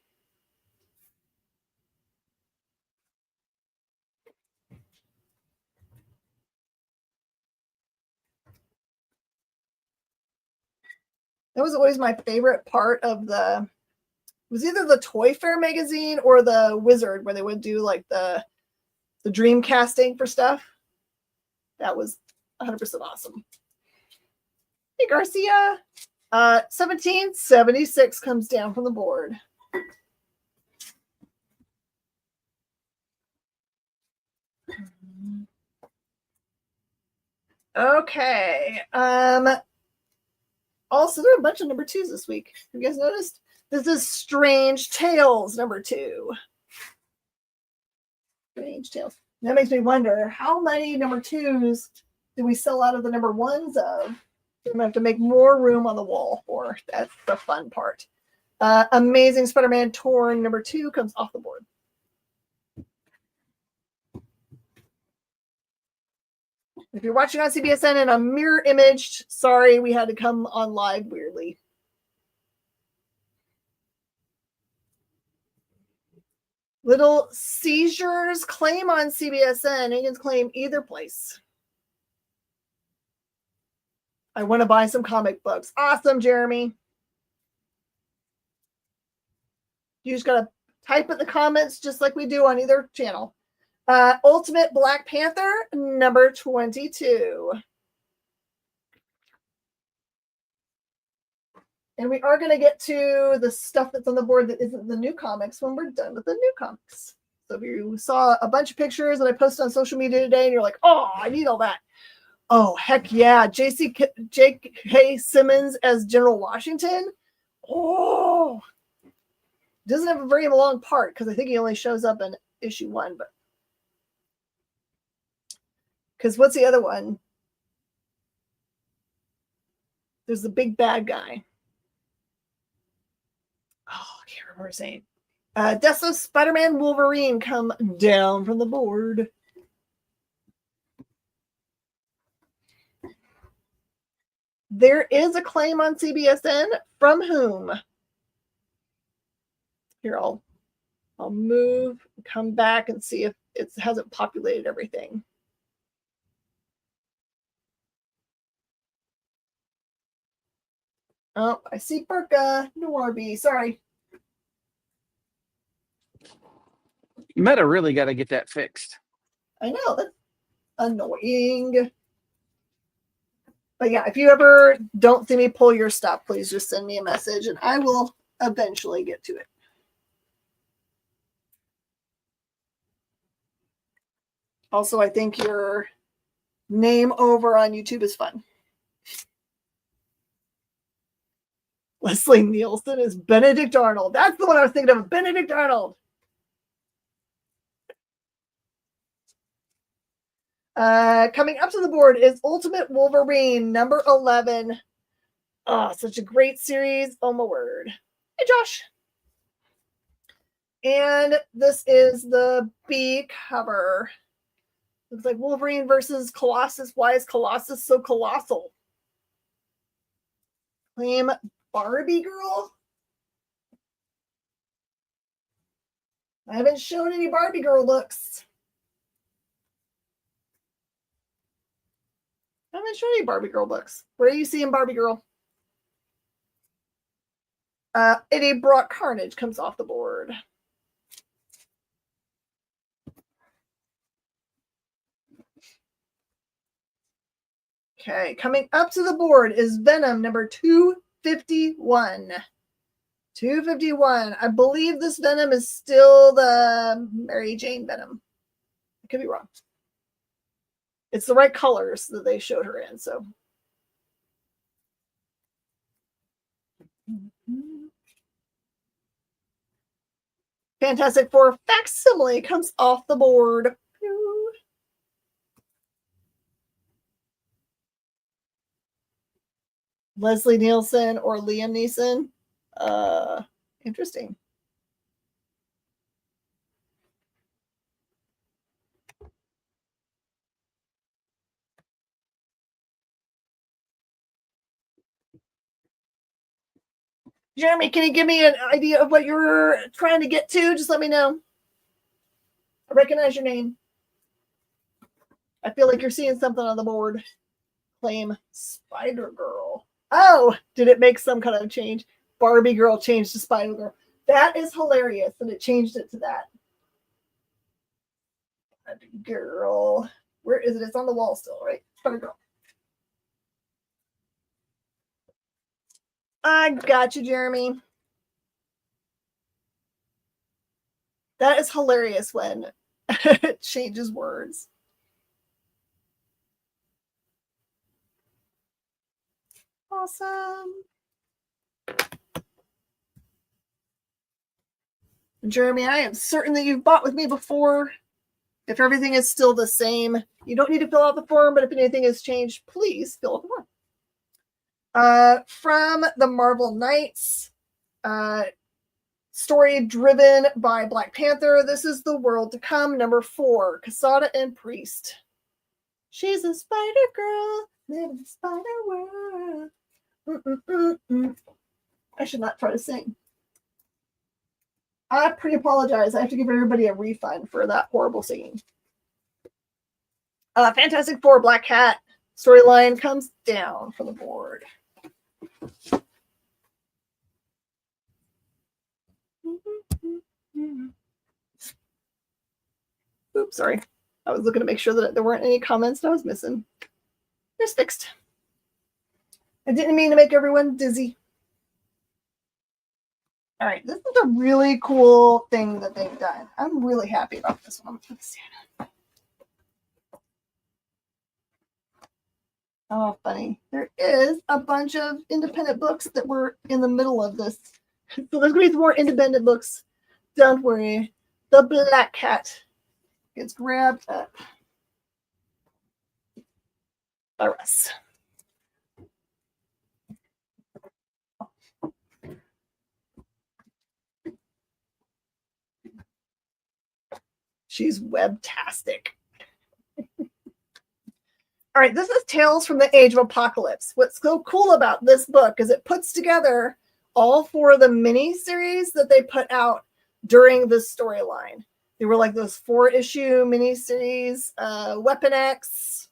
That was always my favorite part of it was either the Toy Fair magazine or the Wizard, where they would do like the dream casting for stuff. That was 100% awesome. Hey, Garcia. 1776 comes down from the board. Okay. Also, there are a bunch of number 2s this week. Have you guys noticed? This is Strange Tales, number 2. Strange Tales. That makes me wonder, how many number 2s did we sell out of the number 1s of? I'm gonna have to make more room on the wall for. That's the fun part. Amazing Spider-Man Torn number 2 comes off the board. If you're watching on CBSN and I'm mirror imaged, sorry, we had to come on live weirdly. Little seizures claim on CBSN. You can claim either place. I want to buy some comic books. Awesome, Jeremy. You just got to type in the comments just like we do on either channel. Ultimate Black Panther, number 22. And we are going to get to the stuff that's on the board that isn't the new comics when we're done with the new comics. So if you saw a bunch of pictures that I posted on social media today and you're like, oh, I need all that. Oh, heck yeah. J.K. Simmons as General Washington. Oh, doesn't have a very long part because I think he only shows up in issue 1. But because what's the other one? There's the big bad guy. Oh, I can't remember his name. Deso Spider-Man Wolverine come down from the board. There is a claim on CBSN from whom? Here, I'll move, come back and see if it hasn't populated everything. Oh, I see Burka. Norby. Sorry. Meta really got to get that fixed. I know. That's annoying. But yeah, if you ever don't see me pull your stuff, please just send me a message and I will eventually get to it. Also, I think your name over on YouTube is fun. Leslie Nielsen is Benedict Arnold. That's the one I was thinking of. Benedict Arnold. Coming up to the board is Ultimate Wolverine, number 11. Oh, such a great series. Oh, my word. Hey, Josh. And this is the B cover. Looks like Wolverine versus Colossus. Why is Colossus so colossal? Claim Barbie Girl? I haven't shown any Barbie Girl looks. I haven't shown any Barbie Girl books. Where are you seeing Barbie Girl? Eddie Brock Carnage comes off the board. Okay, coming up to the board is Venom number 251. 251. I believe this Venom is still the Mary Jane Venom. I could be wrong. It's the right colors that they showed her in, so. Fantastic Four facsimile comes off the board. Leslie Nielsen or Liam Neeson. Interesting. Jeremy, can you give me an idea of what you're trying to get to? Just let me know. I recognize your name. I feel like you're seeing something on the board. Claim Spider-Girl. Oh, did it make some kind of change? Barbie Girl changed to Spider-Girl. That is hilarious that it changed it to that. Girl. Where is it? It's on the wall still, right? Spider-Girl. I got you, Jeremy. That is hilarious when it changes words. Awesome. Jeremy, I am certain that you've bought with me before. If everything is still the same, you don't need to fill out the form, but if anything has changed, please fill out the form. From the Marvel Knights, story driven by Black Panther. This is The World to Come, number 4, Casada and Priest. She's a spider girl, living in the spider world. I should not try to sing. I apologize. I have to give everybody a refund for that horrible singing. Fantastic Four, Black Cat storyline comes down from the board. Oops, sorry. I was looking to make sure that there weren't any comments that I was missing. It's fixed. I didn't mean to make everyone dizzy. All right, this is a really cool thing that they've done. I'm really happy about this one. Oh, funny. There is a bunch of independent books that were in the middle of this. So there's going to be more independent books. Don't worry. The Black Cat gets grabbed up by Russ. She's webtastic. All right, this is Tales from the Age of Apocalypse. What's so cool about this book is it puts together all 4 of the mini-series that they put out during this storyline. They were like those 4-issue mini-series, Weapon X,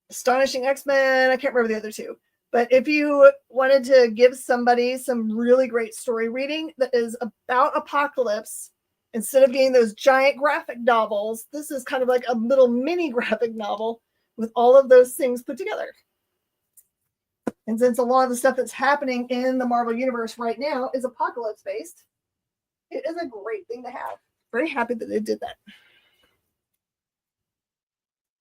Astonishing X-Men, I can't remember the other 2. But if you wanted to give somebody some really great story reading that is about apocalypse, instead of being those giant graphic novels, this is kind of like a little mini graphic novel with all of those things put together. And since a lot of the stuff that's happening in the Marvel Universe right now is apocalypse-based, it is a great thing to have. Very happy that they did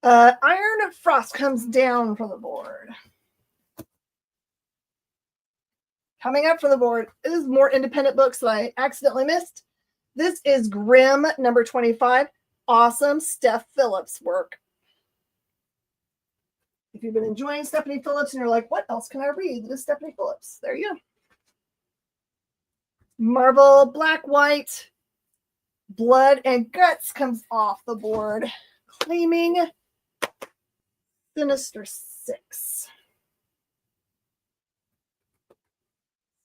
that. Iron Frost comes down from the board. Coming up from the board is more independent books that I accidentally missed. This is Grimm, number 25. Awesome Steph Phillips work. If you've been enjoying Stephanie Phillips and you're like, what else can I read? That is Stephanie Phillips. There you go. Marvel Black White Blood and Guts comes off the board, claiming Sinister Six.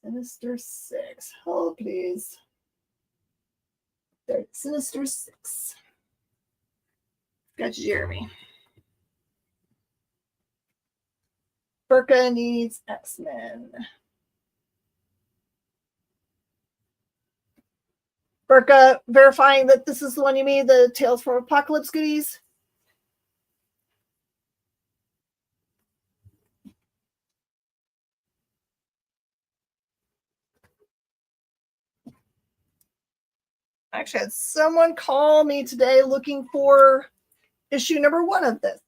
Sinister Six. Oh, please. There's Sinister Six. Got you, Jeremy. Burka needs X-Men. Burka, verifying that this is the one you mean, the Tales from Apocalypse goodies. I actually had someone call me today looking for issue number 1 of this.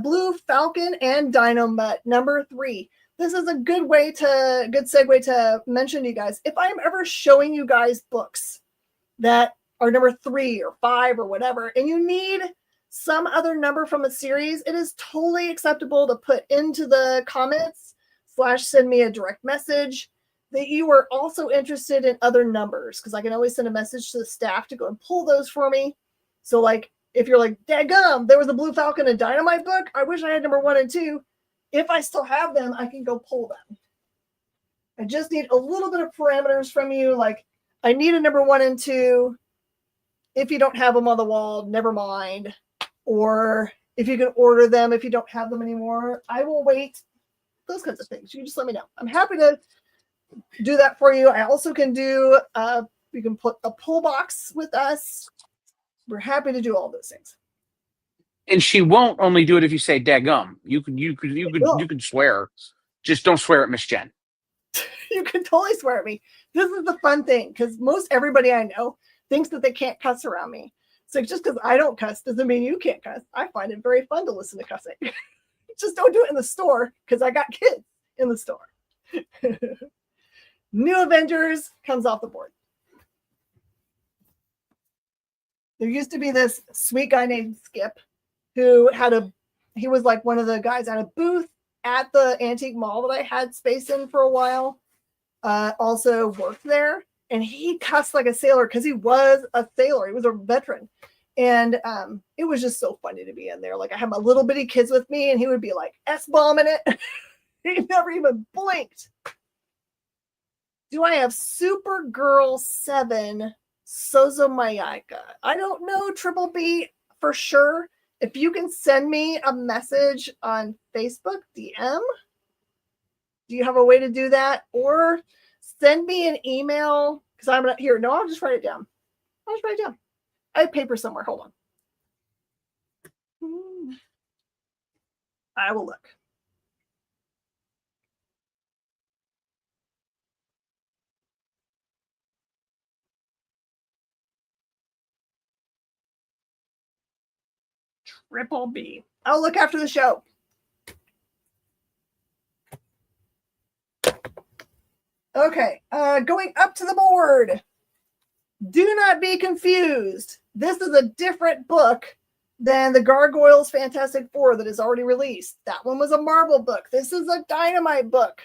Blue Falcon and Dynamut, number 3. This is a good segue to mention to you guys. If I'm ever showing you guys books that are number 3 or 5 or whatever, and you need some other number from a series, it is totally acceptable to put into the comments / send me a direct message that you are also interested in other numbers, because I can always send a message to the staff to go and pull those for me. So like, if you're like, dadgum, there was a Blue Falcon and Dynamite book, I wish I had number 1 and 2. If I still have them, I can go pull them. I just need a little bit of parameters from you. Like, I need a number 1 and 2. If you don't have them on the wall, never mind. Or if you can order them, if you don't have them anymore, I will wait. Those kinds of things. You just let me know. I'm happy to do that for you. I also can do, you can put a pull box with us. We're happy to do all those things. And she won't only do it if you say "daggum." You could swear. Just don't swear at Miss Jen. You can totally swear at me. This is the fun thing, because most everybody I know thinks that they can't cuss around me. So just because I don't cuss doesn't mean you can't cuss. I find it very fun to listen to cussing. Just don't do it in the store, because I got kids in the store. New Avengers comes off the board. There used to be this sweet guy named Skip who he was like one of the guys at a booth at the antique mall that I had space in for a while also worked there. And he cussed like a sailor because he was a sailor. He was a veteran. And it was just so funny to be in there. Like I had my little bitty kids with me and he would be like S-bombing it. He never even blinked. Do I have Supergirl 7 Sozomayaka? I don't know, Triple B, for sure. If you can send me a message on Facebook, DM, do you have a way to do that? Or send me an email, because I'm not here. No, I'll just write it down. I have paper somewhere. Hold on. I will look. Triple B. I'll look after the show. Okay, going up to the board. Do not be confused. This is a different book than the Gargoyles Fantastic Four that is already released. That one was a Marvel book. This is a Dynamite book.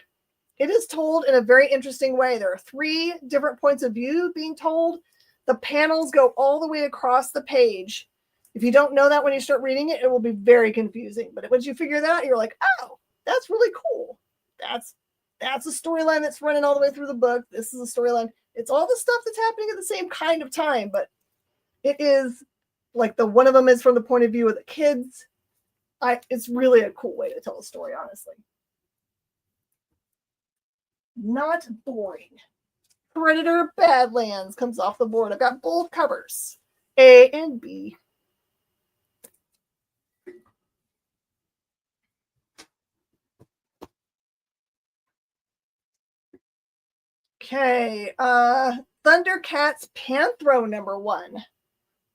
It is told in a very interesting way. There are 3 different points of view being told. The panels go all the way across the page. If you don't know that when you start reading it, it will be very confusing. But once you figure that out, you're like, oh, that's really cool. That's a storyline that's running all the way through the book. This is a storyline. It's all the stuff that's happening at the same kind of time, but it is like one of them is from the point of view of the kids. It's really a cool way to tell a story, honestly. Not boring. Predator Badlands comes off the board. I've got both covers, A and B. Okay, Thundercats Panthro #1.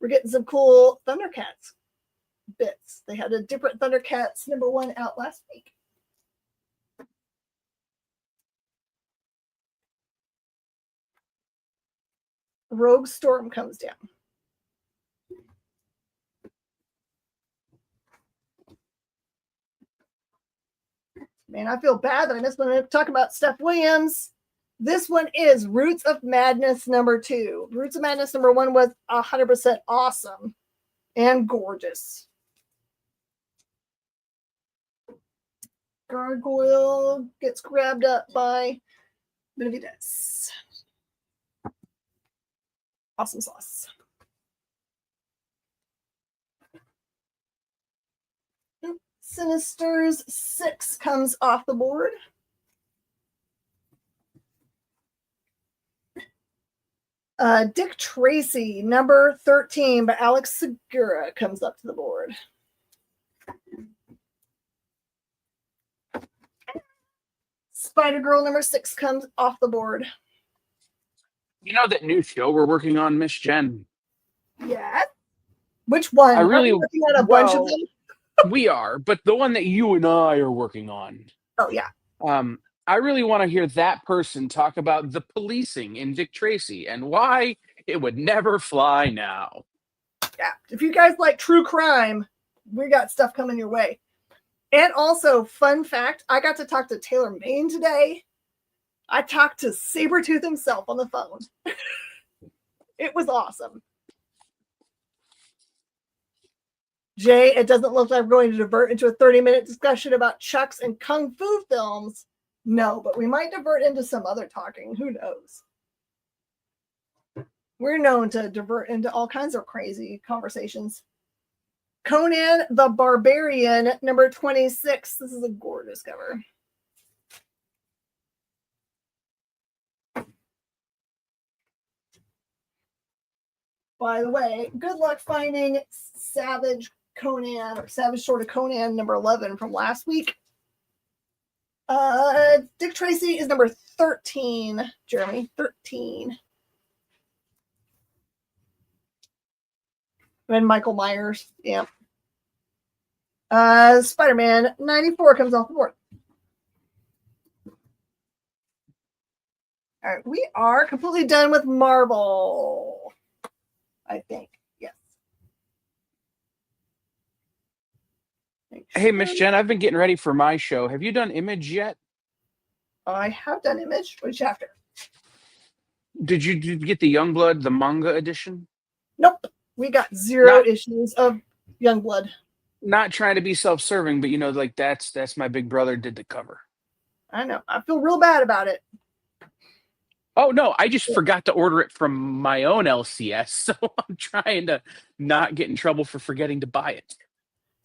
We're getting some cool Thundercats bits. They had a different Thundercats #1 out last week. Rogue Storm comes down. Man, I feel bad that I missed one to talk about Steph Williams. This one is Roots of Madness #2. Roots of Madness #1 was 100% awesome and gorgeous. Gargoyle gets grabbed up by Benavides. Awesome sauce. Sinister's 6 comes off the board. Dick Tracy, #13 by Alex Segura comes up to the board. Spider-Girl #6 comes off the board. You know that new show we're working on, Miss Jen? Yeah. Which one? I really Are we looking at a bunch of them? We are, but the one that you and I are working on. Oh yeah. I really want to hear that person talk about the policing in Dick Tracy and why it would never fly now. Yeah. If you guys like true crime, we got stuff coming your way. And also, fun fact, I got to talk to Taylor Maine today. I talked to Sabretooth himself on the phone. It was awesome. Jay, it doesn't look like we're going to divert into a 30-minute discussion about Chuck's and Kung Fu films. No, but we might divert into some other talking. Who knows? We're known to divert into all kinds of crazy conversations. Conan the Barbarian, #26. This is a gorgeous cover. By the way, good luck finding Savage Conan or Savage Sword of Conan #11 from last week. Dick Tracy is #13. Jeremy, 13. And Michael Myers, yeah. Spider-Man 94 comes off the board. All right, we are completely done with Marvel, I think. Yes. Hey, Miss Jen, I've been getting ready for my show. Have you done Image yet? I have done Image. Which chapter? Did you get the Youngblood, the manga edition? Nope. We got 0 Not issues of Youngblood. not trying to be self-serving, but like that's my big brother did the cover. I know. I feel real bad about it. Oh no, I just forgot to order it from my own LCS, so I'm trying to not get in trouble for forgetting to buy it.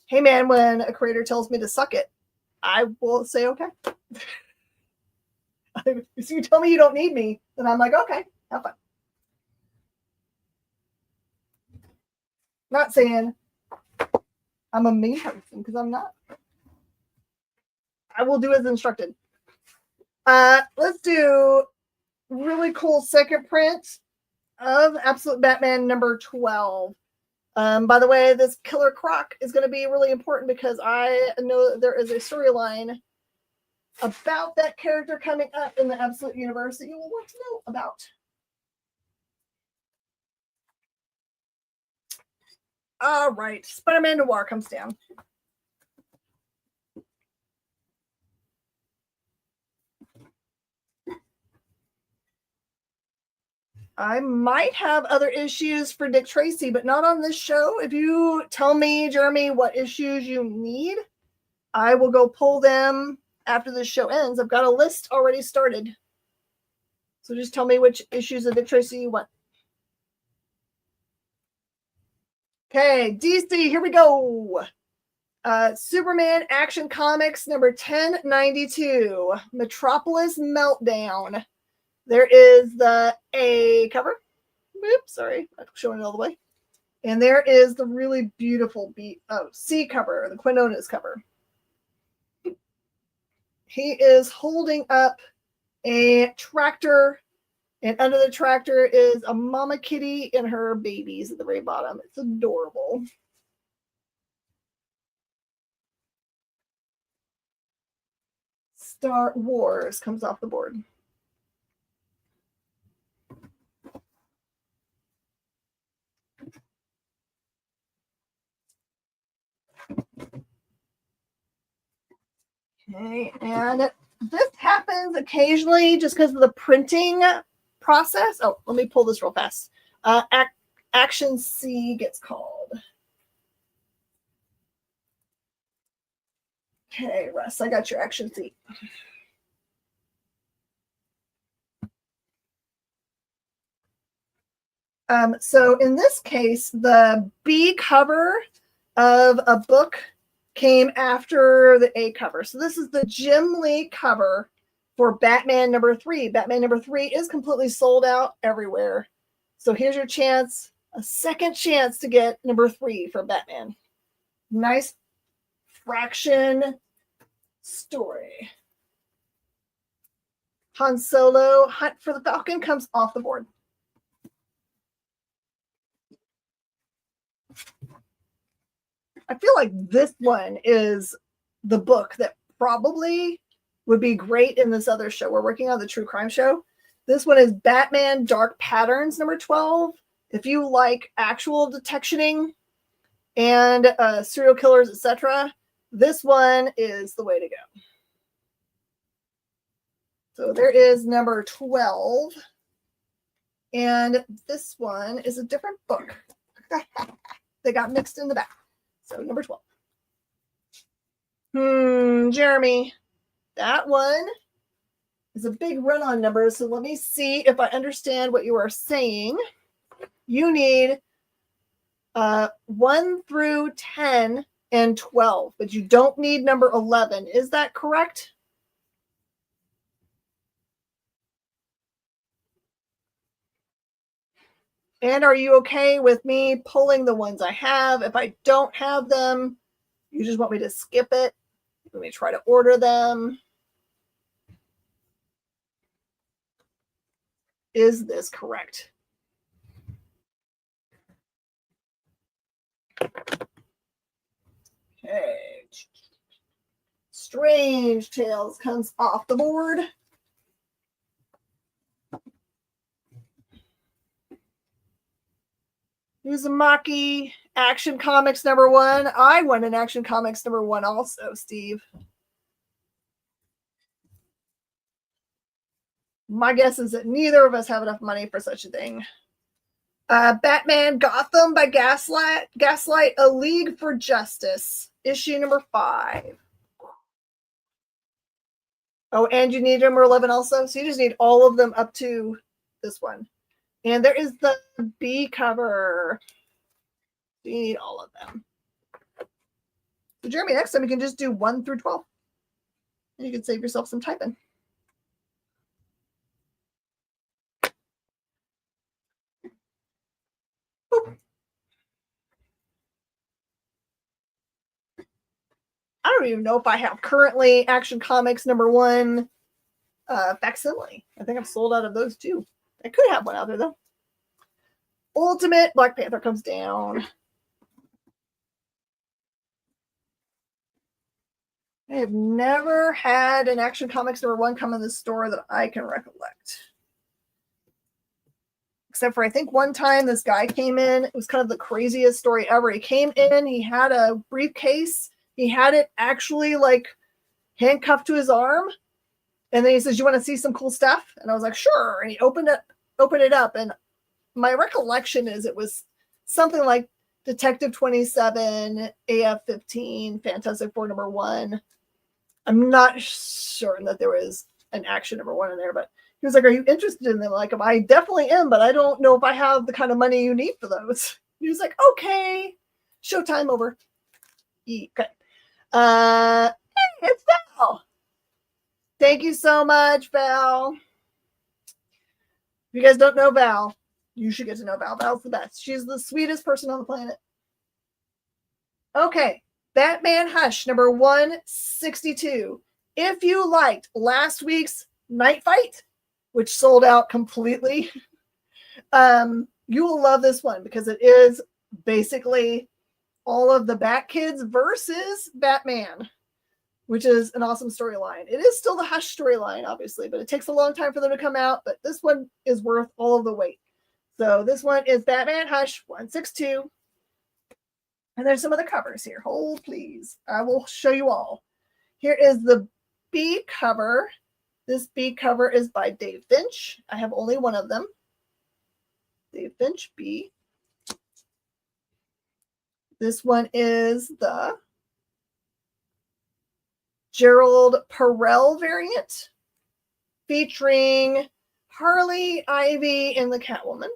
Hey man, when a creator tells me to suck it, I will say okay. If you tell me you don't need me, then I'm like, okay, have fun. Not saying I'm a mean person, because I'm not. I will do as instructed. Let's do really cool second print of Absolute Batman number 12. By the way, this Killer Croc is going to be really important because I know that there is a storyline about that character coming up in the Absolute universe that you will want to know about. All right, Spider-Man Noir comes down. I might have other issues for Dick Tracy, but not on this show. If you tell me, Jeremy, what issues you need, I will go pull them after this show ends. I've got a list already started. So just tell me which issues of Dick Tracy you want. Okay, DC, here we go. Superman Action Comics number 1092, Metropolis Meltdown. There is the A cover. Oops, sorry, I'm showing it all the way. And there is the really beautiful C cover, the Quinones cover. He is holding up a tractor, and under the tractor is a mama kitty and her babies at the very bottom. It's adorable. Star Wars comes off the board. Okay, and this happens occasionally just because of the printing process. Oh, let me pull this real fast. Action C gets called. Okay, Russ, I got your Action C. So in this case, the B cover of a book came after the A cover. So this is the Jim Lee cover for Batman number 3. Batman number 3 is completely sold out everywhere. So here's your chance, a second chance to get number 3 for Batman. Nice fraction story. Han Solo, Hunt for the Falcon comes off the board. I feel like this one is the book that probably would be great in this other show. We're working on the true crime show. This one is Batman Dark Patterns number 12. If you like actual detectioning and serial killers, etc., this one is the way to go. So there is number 12. And this one is a different book. They got mixed in the back. So number 12. Jeremy, that one is a big run-on number. So let me see if I understand what you are saying. You need 1 through 10 and 12, but you don't need number 11. Is that correct? And are you okay with me pulling the ones I have? If I don't have them, you just want me to skip it? Let me try to order them. Is this correct? Okay. Strange Tales comes off the board. Uzumaki Action Comics #1. I won an Action Comics #1 also, Steve. My guess is that neither of us have enough money for such a thing. Batman Gotham by Gaslight, A League for Justice, issue #5. Oh, and you need #11 also? So you just need all of them up to this one. And there is the B cover. You need all of them. So Jeremy, next time you can just do 1 through 12. And you can save yourself some typing. Boop. I don't even know if I have currently Action Comics #1 facsimile. I think I'm sold out of those too. I could have one out there though. Ultimate Black Panther comes down. I have never had an Action Comics #1 come in the store that I can recollect. Except for I think one time this guy came in. It was kind of the craziest story ever. He came in, he had a briefcase. He had it actually like handcuffed to his arm. And then he says, "You want to see some cool stuff?" And I was like, "Sure." And he opened it up. And my recollection is it was something like Detective 27, AF-15, Fantastic Four #1. I'm not certain that there was an Action #1 in there, but he was like, "Are you interested in them?" Like, I definitely am, but I don't know if I have the kind of money you need for those. He was like, "Okay, showtime over." Okay. Hey, it's Val. Thank you so much, Val. If you guys don't know Val, you should get to know Val. Val's the best. She's the sweetest person on the planet. Okay. Batman Hush, #162. If you liked last week's Night Fight, which sold out completely, you will love this one because it is basically all of the Bat Kids versus Batman, which is an awesome storyline. It is still the Hush storyline, obviously, but it takes a long time for them to come out, but this one is worth all of the wait. So this one is Batman Hush 162. And there's some other covers here. Hold, please. I will show you all. Here is the B cover. This B cover is by Dave Finch. I have only one of them. Dave Finch, B. This one is the Gerald Perel variant featuring Harley, Ivy, and the Catwoman.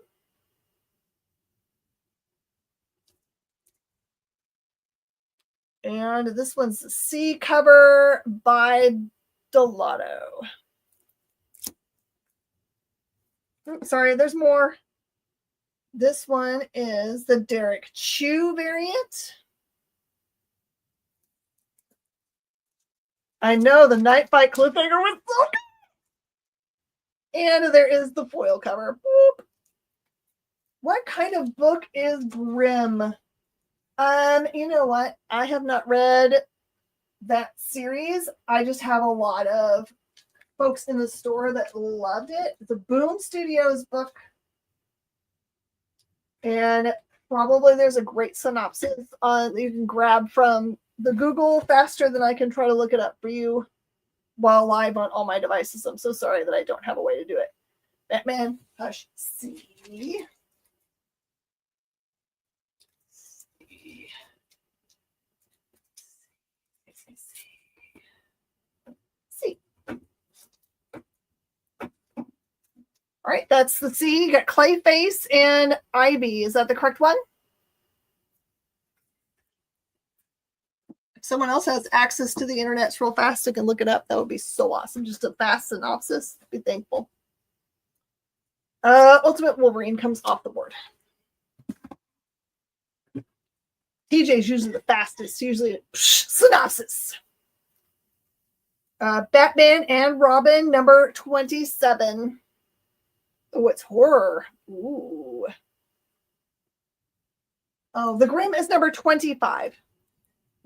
And this one's the C cover by Delato. Sorry, there's more. This one is the Derek Chew variant. I know the Night Fight cliffhanger was so good. And there is the foil cover. Boop. What kind of book is Grimm? You know what? I have not read that series. I just have a lot of folks in the store that loved it. It's a Boom Studios book. And probably there's a great synopsis you can grab from the Google faster than I can try to look it up for you while live on all my devices. I'm so sorry that I don't have a way to do it. Batman Hush C. All right, that's the C. You got Clayface and Ivy. Is that the correct one? If someone else has access to the internet real fast and can look it up, that would be so awesome. Just a fast synopsis. Be thankful. Ultimate Wolverine comes off the board. TJ is usually the fastest. Usually synopsis. Batman and Robin, #27. Oh, it's horror. Ooh. Oh, the Grimm is #25.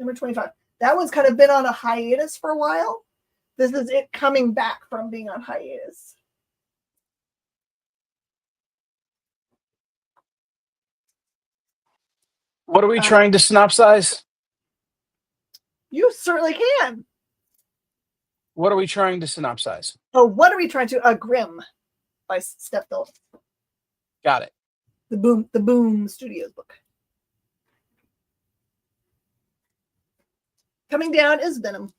#25. That one's kind of been on a hiatus for a while. This is it coming back from being on hiatus. What are we trying to synopsize? You certainly can. What are we trying to synopsize? Oh, what are we trying to? Grimm by Steph Phillips. Got it. The Boom Studios book. Coming down is Venom.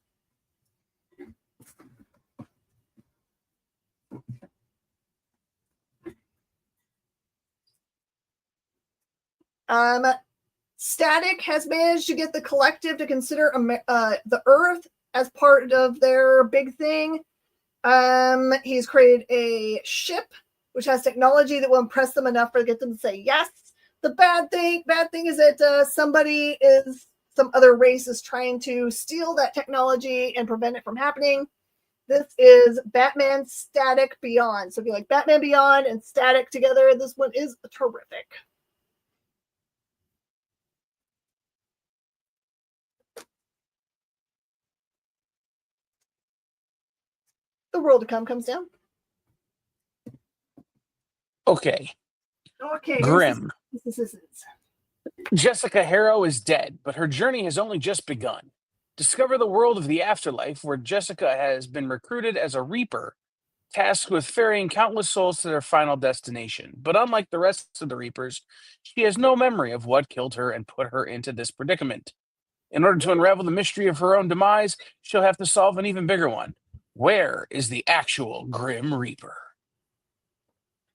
Static has managed to get the collective to consider the Earth as part of their big thing. He's created a ship which has technology that will impress them enough to get them to say yes. The bad thing is that some other race is trying to steal that technology and prevent it from happening. This is Batman Static Beyond. So if you like Batman Beyond and Static together, this one is terrific. The World to Come comes down. Okay. Grimm. This is. Jessica Harrow is dead, but her journey has only just begun. Discover the world of the afterlife, where Jessica has been recruited as a Reaper, tasked with ferrying countless souls to their final destination. But unlike the rest of the Reapers, she has no memory of what killed her and put her into this predicament. In order to unravel the mystery of her own demise, she'll have to solve an even bigger one. Where is the actual Grim Reaper?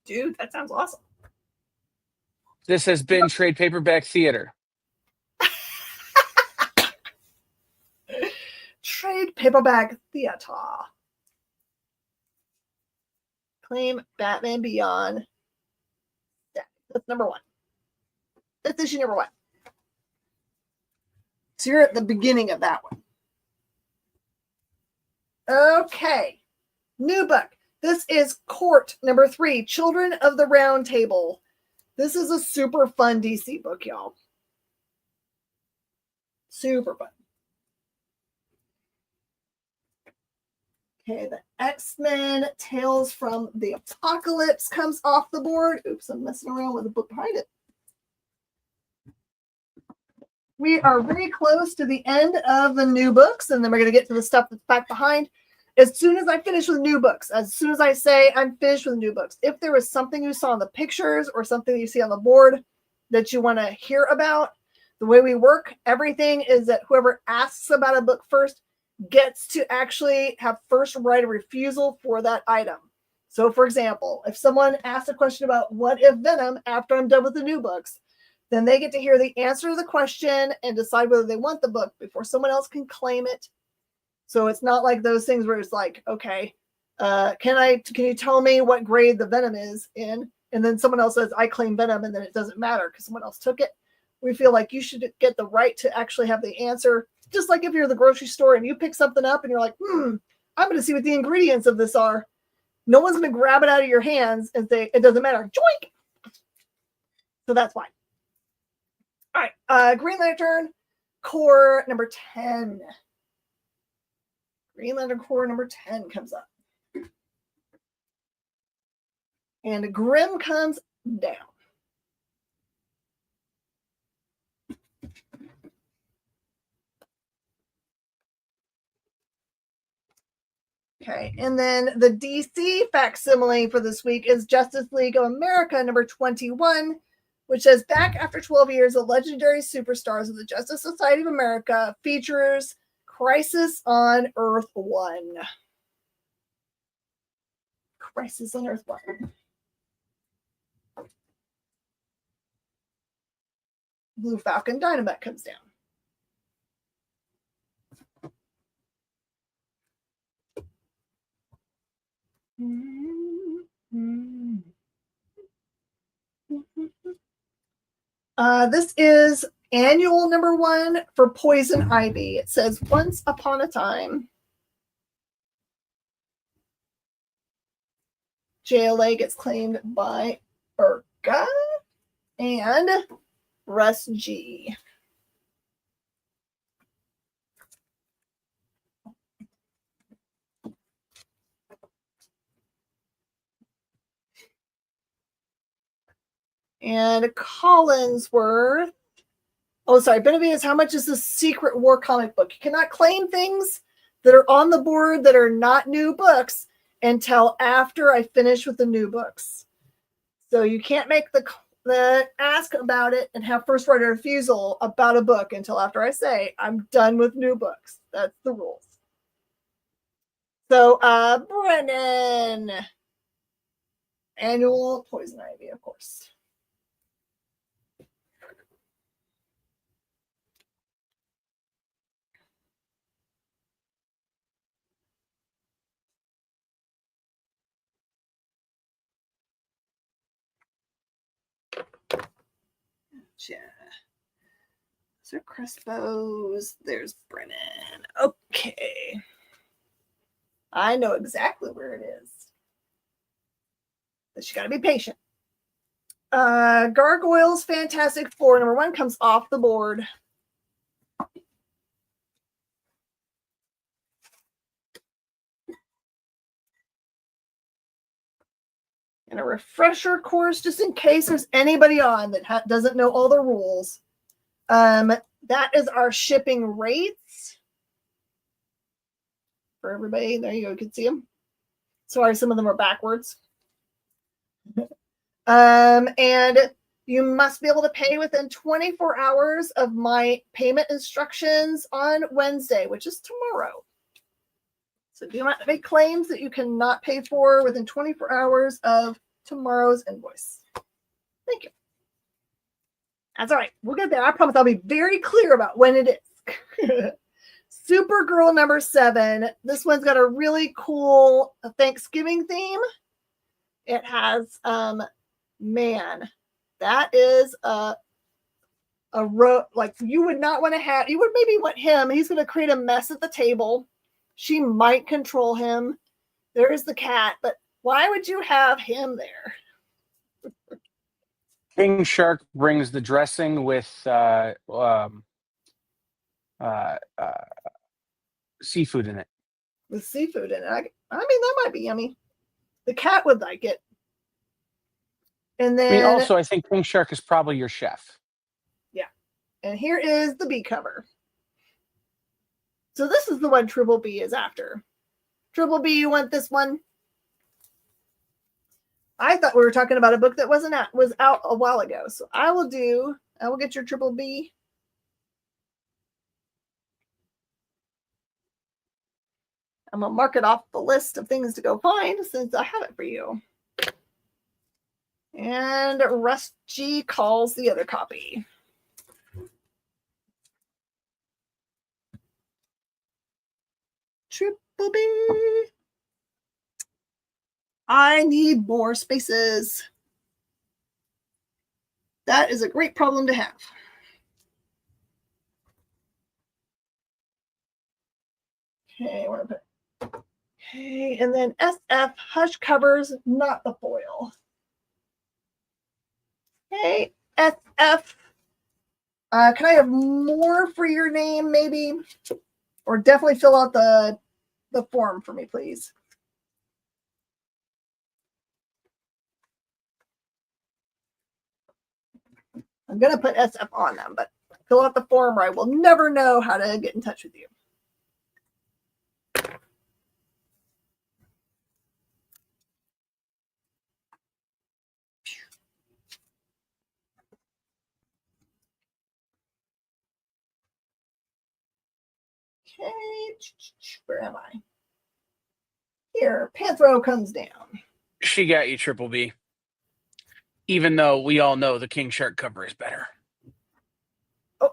Dude, that sounds awesome. This has been Trade Paperback Theater. Trade Paperback Theater. Claim Batman Beyond. That's number one. That's issue number one. So you're at the beginning of that one. Okay. New book. This is Court number 3, Children of the Round Table. This is a super fun DC book, y'all. Super fun. Okay, the X-Men Tales from the Apocalypse comes off the board. Oops, I'm messing around with the book behind it. We are very close to the end of the new books, and then we're going to get to the stuff that's back behind. As soon as I finish with new books, as soon as I say I'm finished with new books, if there was something you saw in the pictures or something you see on the board that you want to hear about, the way we work, everything is that whoever asks about a book first gets to actually have first right of refusal for that item. So, for example, if someone asks a question about what if Venom after I'm done with the new books, then they get to hear the answer to the question and decide whether they want the book before someone else can claim it. So it's not like those things where it's like, okay, can you tell me what grade the Venom is in? And then someone else says, I claim Venom, and then it doesn't matter because someone else took it. We feel like you should get the right to actually have the answer. Just like if you're at the grocery store and you pick something up and you're like, I'm going to see what the ingredients of this are. No one's going to grab it out of your hands and say, it doesn't matter. Joink! So that's why. All right. Green Lantern Corps number 10. Green Lantern Corps number 10 comes up. And Grimm comes down. Okay, and then the DC facsimile for this week is Justice League of America number 21, which says back after 12 years, the legendary superstars of the Justice Society of America features Crisis on Earth 1. Crisis on Earth 1. Blue Falcon Dynamite comes down. This is annual number 1 for Poison Ivy. It says, once upon a time, JLA gets claimed by Urka and Russ G. And Collinsworth Oh, sorry. Benavides, how much is the Secret War comic book? You cannot claim things that are on the board that are not new books until after I finish with the new books. So you can't make the ask about it and have first right of refusal about a book until after I say I'm done with new books. That's the rules. So, Brennan. Annual Poison Ivy, of course. Gotcha. So Crespos, there's Brennan. Okay. I know exactly where it is. But you gotta be patient. Gargoyles Fantastic Four, number 1 comes off the board. And a refresher course, just in case there's anybody on that doesn't know all the rules. That is our shipping rates for everybody. There you go, you can see them. Sorry, some of them are backwards. And you must be able to pay within 24 hours of my payment instructions on Wednesday, which is tomorrow. So do not make claims that you cannot pay for within 24 hours of tomorrow's invoice. Thank you. That's all right. We'll get there. I promise I'll be very clear about when it is. Supergirl number 7. This one's got a really cool Thanksgiving theme. It has, man, that is like you would not want to have, you would maybe want him. He's going to create a mess at the table. She might control him. There's the cat, but why would you have him there? King Shark brings the dressing with seafood in it. With seafood in it. I mean, that might be yummy. The cat would like it. And then also, I think King Shark is probably your chef. Yeah. And here is the B cover. So this is the one Triple B is after. Triple B, you want this one? I thought we were talking about a book that was out a while ago. So I will get your Triple B. I'm going to mark it off the list of things to go find since I have it for you. And Russ G calls the other copy. Triple B. I need more spaces. That is a great problem to have. Okay, we're gonna put. Okay, and then SF Hush covers, not the foil. Okay, SF. Can I have more for your name, maybe? Or definitely fill out the form for me, please. I'm going to put SF on them, but fill out the form or I will never know how to get in touch with you. Okay, where am I? Here, Panthro comes down. She got you, Triple B. Even though we all know the King Shark cover is better. Oh,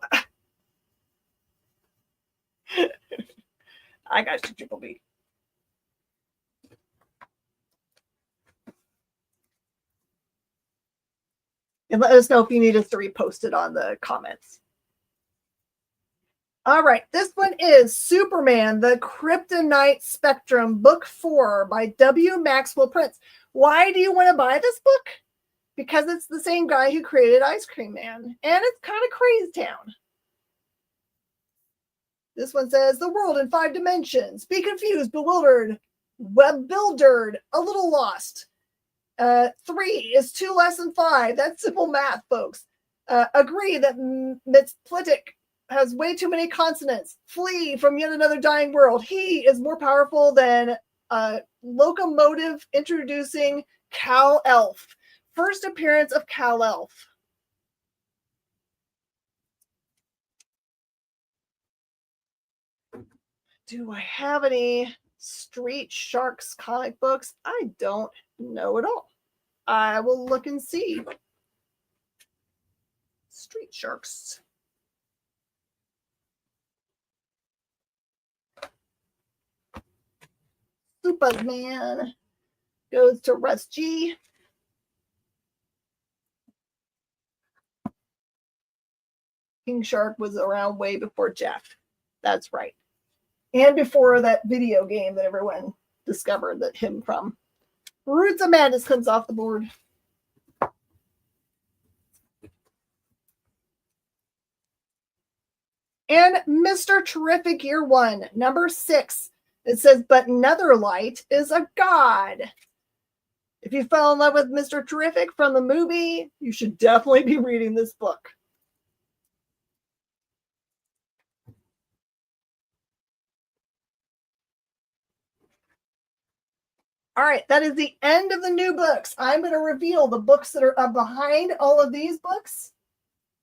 I got you, Triple B. And let us know if you need us to repost it on the comments. All right, this one is Superman, the Kryptonite Spectrum, Book 4 by W. Maxwell Prince. Why do you want to buy this book? Because it's the same guy who created Ice Cream Man, and it's kind of Crazy Town. This one says, the world in 5 dimensions. Be confused, bewildered, bewildered, a little lost. 3 is 2 less than 5. That's simple math, folks. Agree that Mxyzptlk has way too many consonants. Flee from yet another dying world. He is more powerful than locomotive introducing Kal-Elf. First appearance of Kal-Elf. Do I have any Street Sharks comic books? I don't know at all. I will look and see. Street Sharks. Superman goes to Russ G. King Shark was around way before Jeff. That's right. And before that video game that everyone discovered that him from. Roots of Madness comes off the board. And Mr. Terrific Year 1, number 6. It says, but Netherlight is a god. If you fell in love with Mr. Terrific from the movie, you should definitely be reading this book. All right, that is the end of the new books. I'm going to reveal the books that are behind all of these books.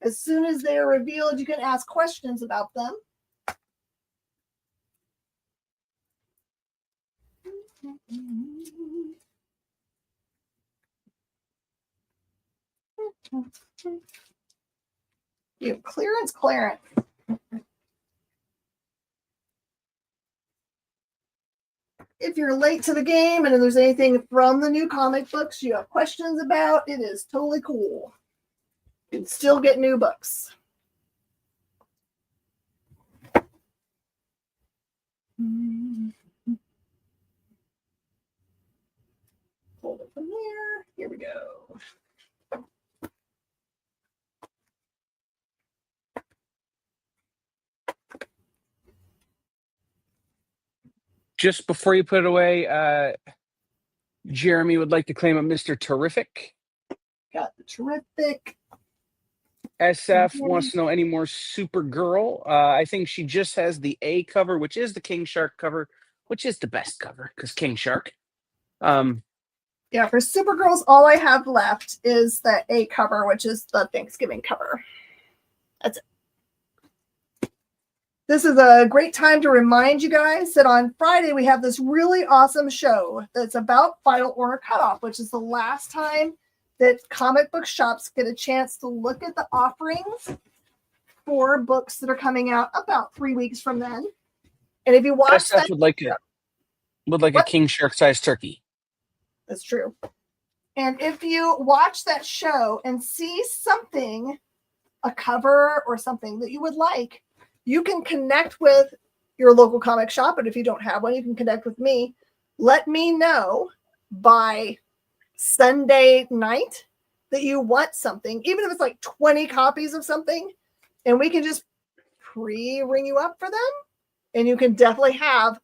As soon as they are revealed, you can ask questions about them. You have clearance. If you're late to the game and if there's anything from the new comic books you have questions about, it is totally cool. You can still get new books. Hold it from there. Here we go. Just before you put it away, Jeremy would like to claim a Mr. Terrific. Got the Terrific. SF wants to know any more Supergirl. I think she just has the A cover, which is the King Shark cover, which is the best cover because King Shark. Yeah, for Supergirls, all I have left is the A cover, which is the Thanksgiving cover. That's it. This is a great time to remind you guys that on Friday we have this really awesome show that's about Final Order Cutoff, which is the last time that comic book shops get a chance to look at the offerings for books that are coming out about 3 weeks from then. And if you watch SF would like a King Shark sized turkey. That's true. And if you watch that show and see something, a cover or something that you would like, you can connect with your local comic shop. And if you don't have one, you can connect with me. Let me know by Sunday night that you want something, even if it's like 20 copies of something, and we can just pre-ring you up for them. And you can definitely have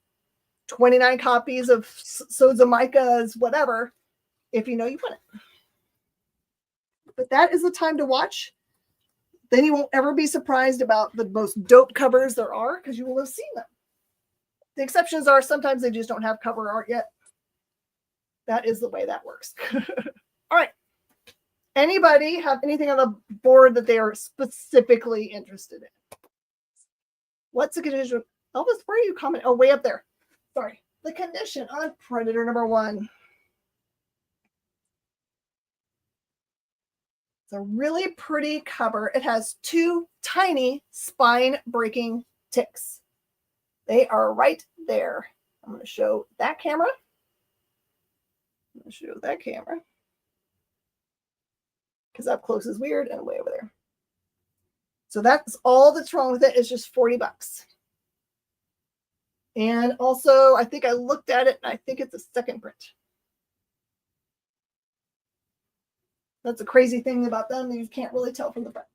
29 copies of Sozomaica's whatever if you know you want it. But that is the time to watch. Then you won't ever be surprised about the most dope covers there are because you will have seen them. The exceptions are sometimes they just don't have cover art yet. That is the way that works. All right. Anybody have anything on the board that they are specifically interested in? What's the condition? Elvis, where are you commenting? Oh, way up there. Sorry. The condition on Predator number 1. It's a really pretty cover. It has 2 tiny spine-breaking ticks. They are right there. I'm going to show that camera. Because up close is weird and way over there. So that's all that's wrong with it. It's just $40. And also, I think I looked at it, and I think it's a second print. That's a crazy thing about them. You can't really tell from the front.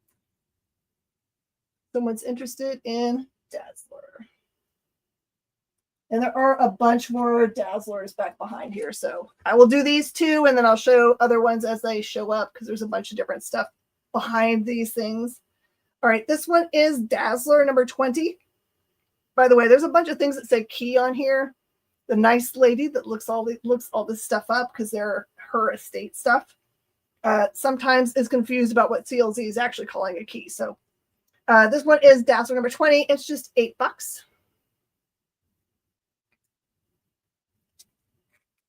Someone's interested in Dazzler. And there are a bunch more Dazzlers back behind here. So I will do these 2, and then I'll show other ones as they show up because there's a bunch of different stuff behind these things. All right, this one is Dazzler number 20. By the way, there's a bunch of things that say key on here. The nice lady that looks all this stuff up because they're her estate stuff. Sometimes is confused about what CLZ is actually calling a key. So this one is Dazzler number 20. It's just $8.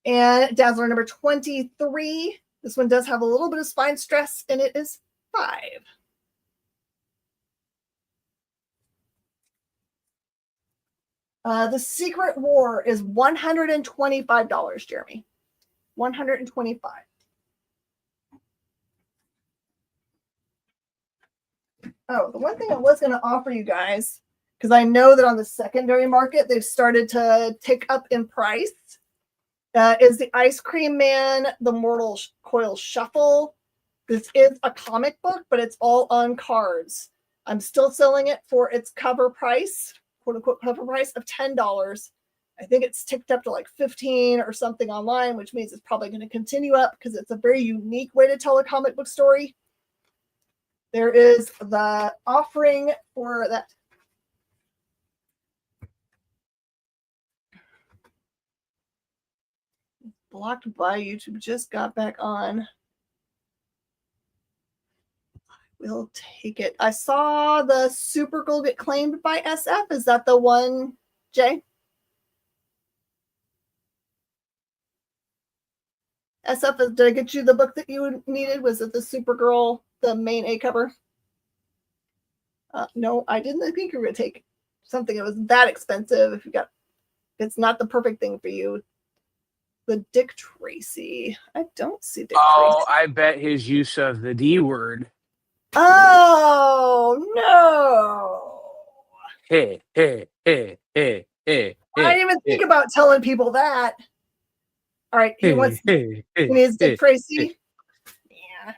And Dazzler number 23. This one does have a little bit of spine stress, and it is $5. The Secret War is $125, Jeremy. $125. Oh, the one thing I was going to offer you guys, because I know that on the secondary market, they've started to tick up in price, is the Ice Cream Man, The Mortal Coil Shuffle. This is a comic book, but it's all on cards. I'm still selling it for its cover price, quote unquote cover price of $10. I think it's ticked up to like 15 or something online, which means it's probably going to continue up because it's a very unique way to tell a comic book story. There is the offering for that. Blocked by YouTube, just got back on. We'll take it. I saw the Supergirl get claimed by SF. Is that the one, Jay? SF, did I get you the book that you needed? Was it the Supergirl, the main A cover? No, I didn't think you were going to take something that was that expensive. If it's not the perfect thing for you. The Dick Tracy. I don't see Dick Tracy. Oh, I bet his use of the D word. Oh, no. Hey. I didn't even think about telling people that. All right, he needs Dick Tracy. Yeah.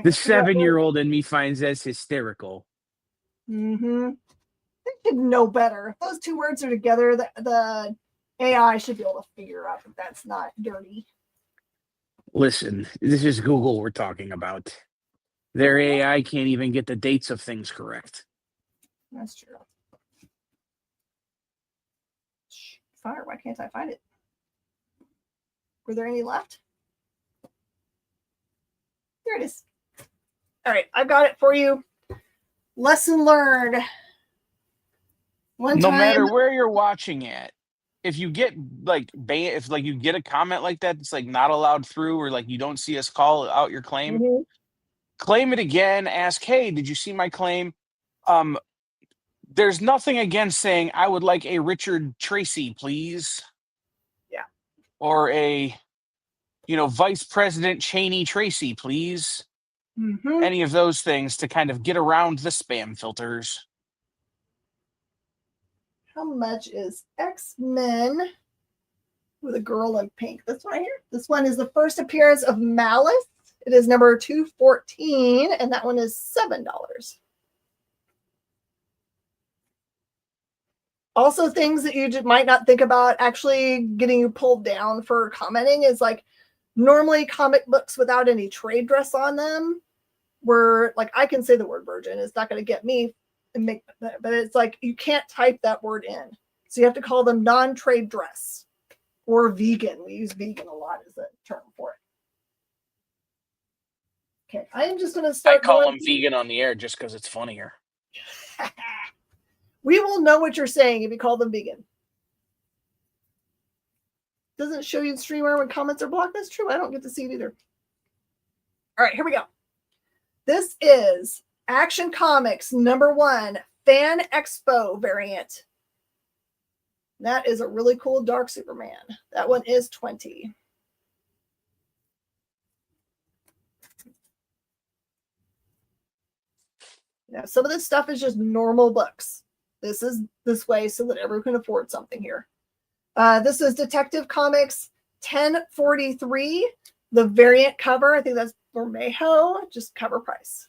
The 7-year-old in me finds that hysterical. Mm-hmm. They should know better. If those two words are together, the AI should be able to figure out that that's not dirty. Listen, this is Google we're talking about. Their AI can't even get the dates of things correct. That's true. Fire, why can't I find it? Were there any left? There it is. All right, I've got it for you. Lesson learned. No matter where you're watching at, if you get if you get a comment like that, it's like not allowed through, or like you don't see us call out your claim, claim it again. Ask, hey, did you see my claim? There's nothing against saying I would like a Richard Tracy, please. Yeah. Or a, Vice President Cheney Tracy, please. Any of those things to kind of get around the spam filters. How much is X-Men with a girl in pink? This one right here. This one is the first appearance of Malice. It is number 214, and that one is $7. Also, things that you might not think about actually getting you pulled down for commenting is like normally comic books without any trade dress on them were like, I can say the word virgin. It's not going to get me. But it's like you can't type that word in, so you have to call them non-trade dress or vegan. We use vegan a lot as a term for it. Okay, I am just going to start. I call them vegan on the air just because it's funnier. We will know what you're saying if you call them vegan. Doesn't show you in streamer when comments are blocked. That's true. I don't get to see it either. All right, here we go. This is Action Comics #1 Fan Expo variant. That is a really cool Dark Superman. That one is $20. Now, some of this stuff is just normal books. This is this way so that everyone can afford something here. This is Detective Comics 1043. The variant cover, I think that's Bermejo, just cover price.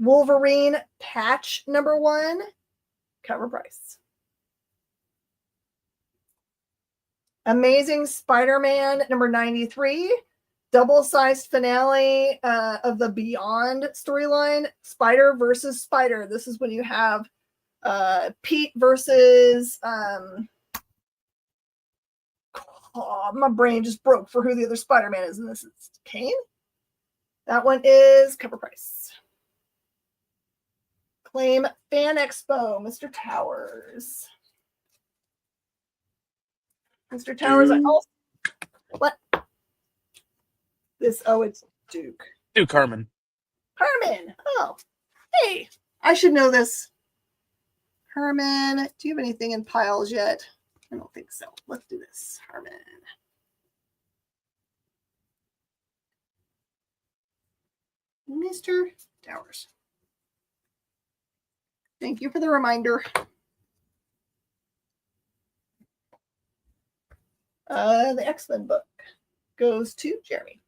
Wolverine patch #1, cover price. Amazing Spider-Man #93. double-sized finale of the Beyond storyline, Spider versus Spider. This is when you have Pete versus my brain just broke for who the other Spider-Man is, and this is Kane. That one is cover price. Claim Fan Expo, Mr. Towers. Mr. Towers, what? This, it's Duke. Duke Herman. Herman. Oh, hey, I should know this. Herman, do you have anything in piles yet? I don't think so. Let's do this. Herman. Mr. Towers. Thank you for the reminder. The X-Men book goes to Jeremy.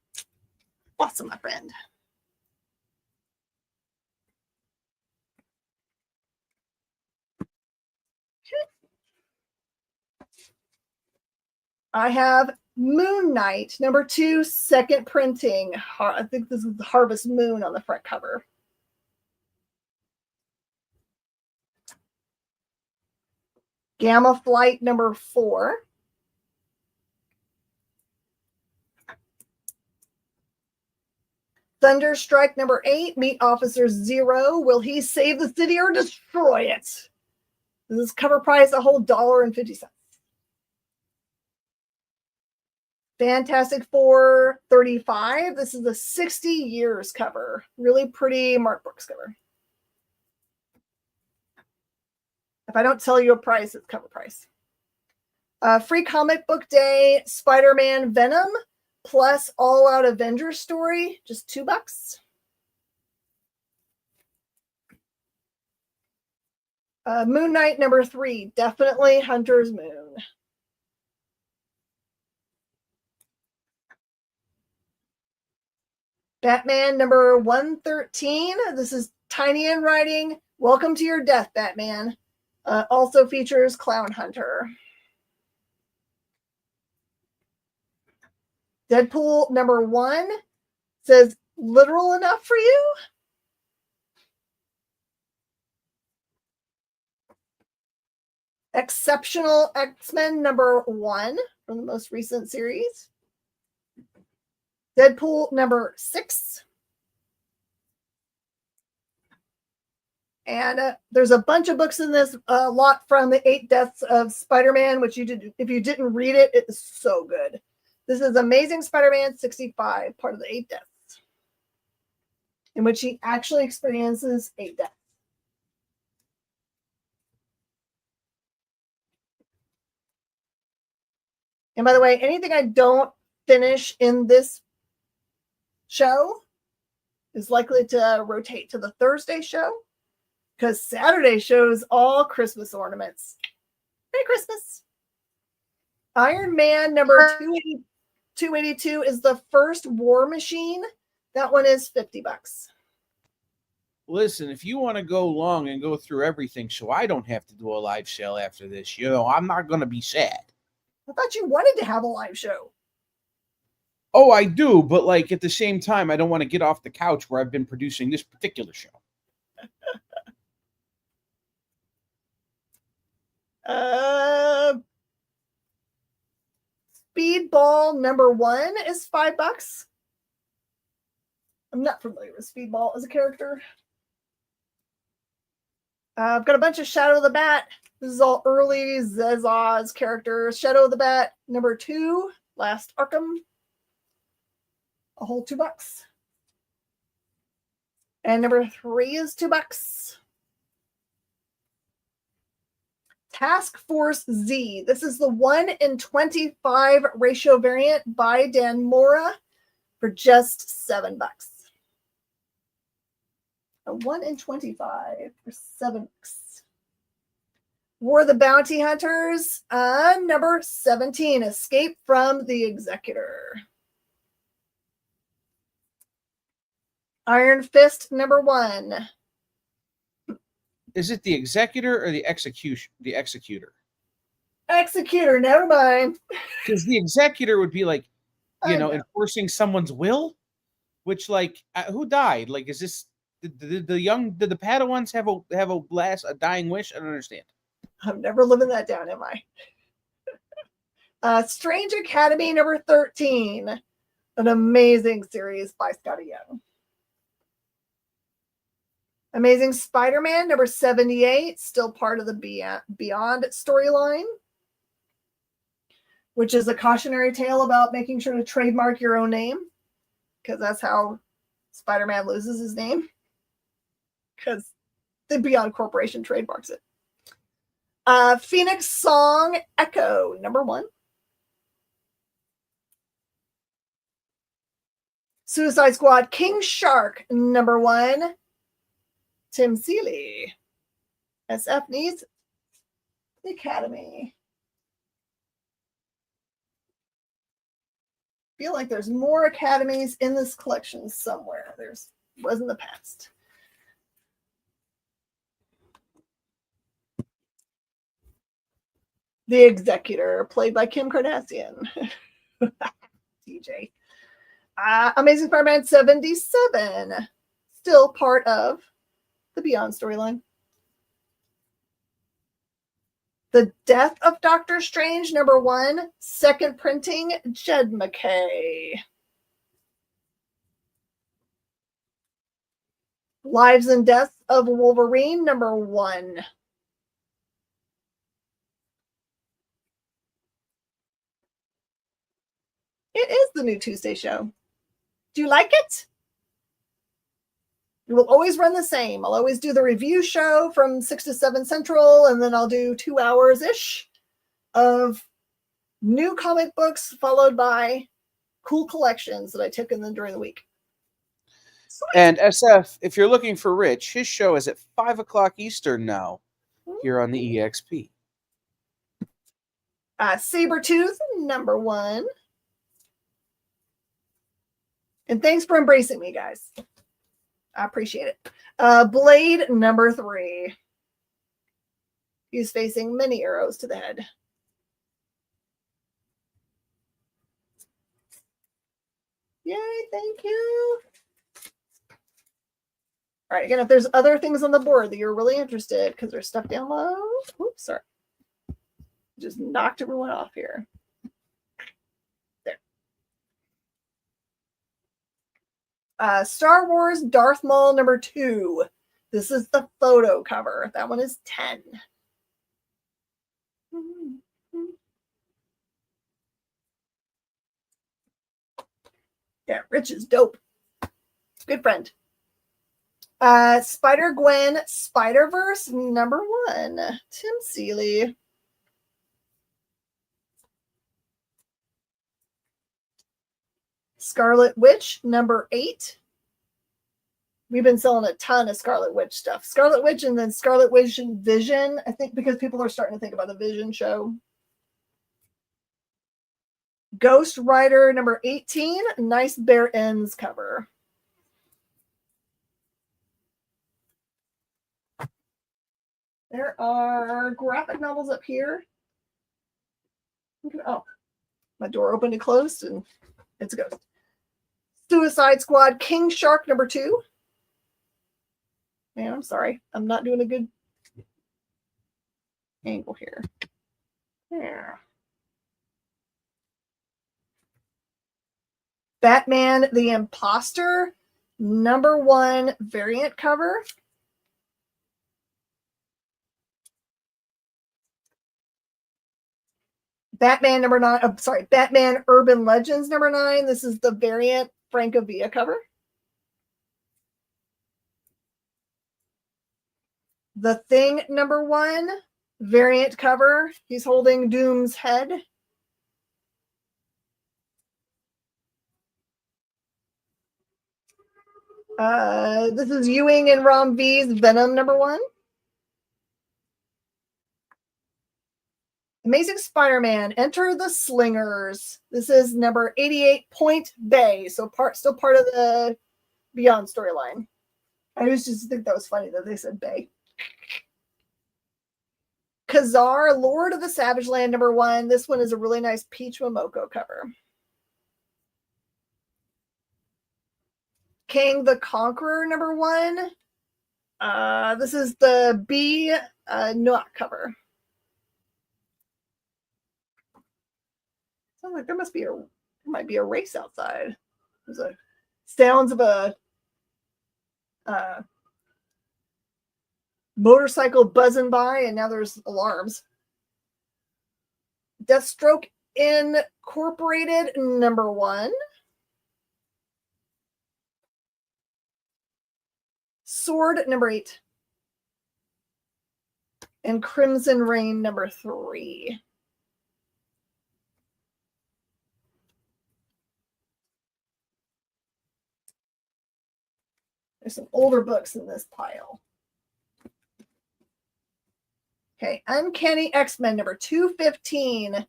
Awesome, my friend. I have Moon Knight, number 2, second printing. I think this is the Harvest Moon on the front cover. Gamma Flight, number 4. Thunderstrike, number 8. Meet Officer Zero. Will he save the city or destroy it? This is cover price a whole $1.50. Fantastic Four 35. This is the 60 years cover. Really pretty Mark Brooks cover. If I don't tell you a price, it's cover price. Free comic book day, Spider-Man Venom plus All Out Avengers story, just $2. Moon Knight number 3, definitely Hunter's Moon. Batman number 113. This is tiny in writing. Welcome to your death, Batman. Also features Clown Hunter. Deadpool number 1 says, literal enough for you? Exceptional X-Men number 1 from the most recent series. Deadpool number 6. And there's a bunch of books in this lot from the 8 Deaths of Spider-Man, which if you didn't read it, it is so good. This is Amazing Spider-Man 65, part of the 8 Deaths, in which he actually experiences 8 deaths. And by the way, anything I don't finish in this show is likely to rotate to the Thursday show, because Saturday shows all Christmas ornaments. Merry Christmas. Iron Man number 282 is the first War Machine. That one is $50. Listen, if you want to go long and go through everything so I don't have to do a live sale after this, I'm not going to be sad. I thought you wanted to have a live show. Oh, I do, but at the same time, I don't want to get off the couch where I've been producing this particular show. Speedball number 1 is $5. I'm not familiar with Speedball as a character. I've got a bunch of Shadow of the Bat. This is all early Zezaz characters. Shadow of the Bat number 2, Last Arkham. A whole $2. And number 3 is $2. Task Force Z. This is the 1 in 25 ratio variant by Dan Mora for just $7. A 1 in 25 for $7. War of the Bounty Hunters, number 17, Escape from the Executor. Iron Fist number 1. Is it the Executor or the Executor? Executor, never mind. Because the Executor would be you know, enforcing someone's will, which like who died? Like, is this did the Padawans have a dying wish? I don't understand. I'm never living that down, am I? Strange Academy number 13, an amazing series by Scotty Young. Amazing Spider-Man number 78, still part of the Beyond storyline, which is a cautionary tale about making sure to trademark your own name, because that's how Spider-Man loses his name, because the Beyond Corporation trademarks it. Phoenix Song Echo number 1. Suicide Squad King Shark number 1. Tim Seeley. SF needs the Academy. Feel like there's more academies in this collection somewhere. Was in the past. The Executor, played by Kim Kardashian. DJ. Amazing Spider-Man 77, still part of the Beyond storyline. The Death of Doctor Strange number 1, second printing, Jed McKay. Lives and Deaths of Wolverine number 1. It is the new Tuesday show. Do you like it? It will always run the same. I'll always do the review show from 6 to 7 Central, and then I'll do 2 hours-ish of new comic books, followed by cool collections that I took in them during the week. Sweet. And SF, if you're looking for Rich, his show is at 5 o'clock Eastern now here on the EXP. Sabretooth, number 1. And thanks for embracing me, guys. I appreciate it. Blade, number 3. He's facing many arrows to the head. Yay, thank you. All right, again, if there's other things on the board that you're really interested, because there's stuff down low. Oops, sorry. Just knocked everyone off here. Star Wars Darth Maul number 2. This is the photo cover. That one is 10. Yeah, Rich is dope. Good friend. Spider-Gwen Spider-Verse number 1. Tim Seeley. Scarlet Witch number 8. We've been selling a ton of Scarlet Witch stuff. Scarlet Witch and then Scarlet Witch and Vision. I think because people are starting to think about the Vision show. Ghost Rider number 18. Nice bare ends cover. There are graphic novels up here. Oh, my door opened and closed and it's a ghost. Suicide Squad King Shark number 2. Man, I'm sorry. I'm not doing a good angle here. There. Batman the Imposter number 1 variant cover. Batman number 9. Oh, sorry, Batman Urban Legends number 9. This is the variant Francavilla cover. The Thing number 1 variant cover. He's holding Doom's head. This is Ewing and Rom V's Venom number 1. Amazing Spider-Man, Enter the Slingers. This is number 88, Point Bay. So still part of the Beyond storyline. I just think that was funny that they said Bay. Kazar, Lord of the Savage Land, number 1. This one is a really nice Peach Momoko cover. Kang the Conqueror #1. This is the B Noah cover. Sounds like there might be a race outside. There's a sounds of a motorcycle buzzing by, and now there's alarms. Deathstroke Incorporated #1. Sword #8. And Crimson Rain #3. There's some older books in this pile. Okay, Uncanny X-Men #215.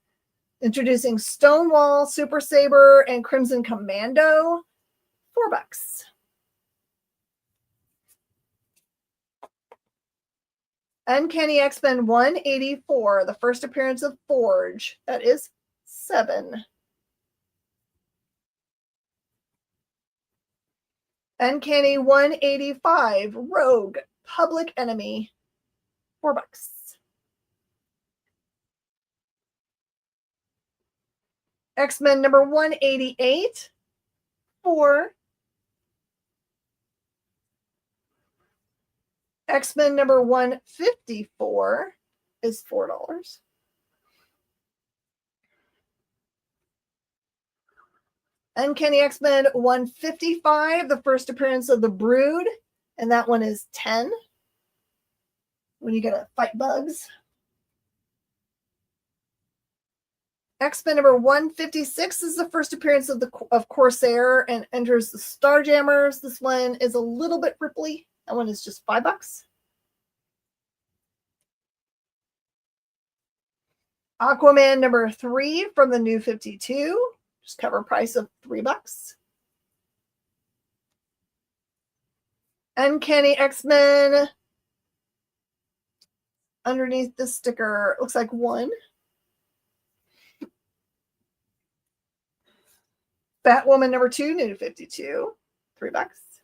Introducing Stonewall, Super Saber, and Crimson Commando. $4. Uncanny X-Men 184, the first appearance of Forge. That is $7. Uncanny 185, Rogue, Public Enemy. $4. X-Men #188, 4. X-Men #154 is $4. Uncanny X-Men 155, the first appearance of the Brood, and that one is 10. When you gotta fight bugs. X-Men #156 is the first appearance of Corsair and enters the Starjammers. This one is a little bit ripply. That one is just $5. Aquaman #3 from the New 52. Just cover price of $3. Uncanny X-Men. Underneath the sticker, it looks like 1. Batwoman #2, New 52, $3.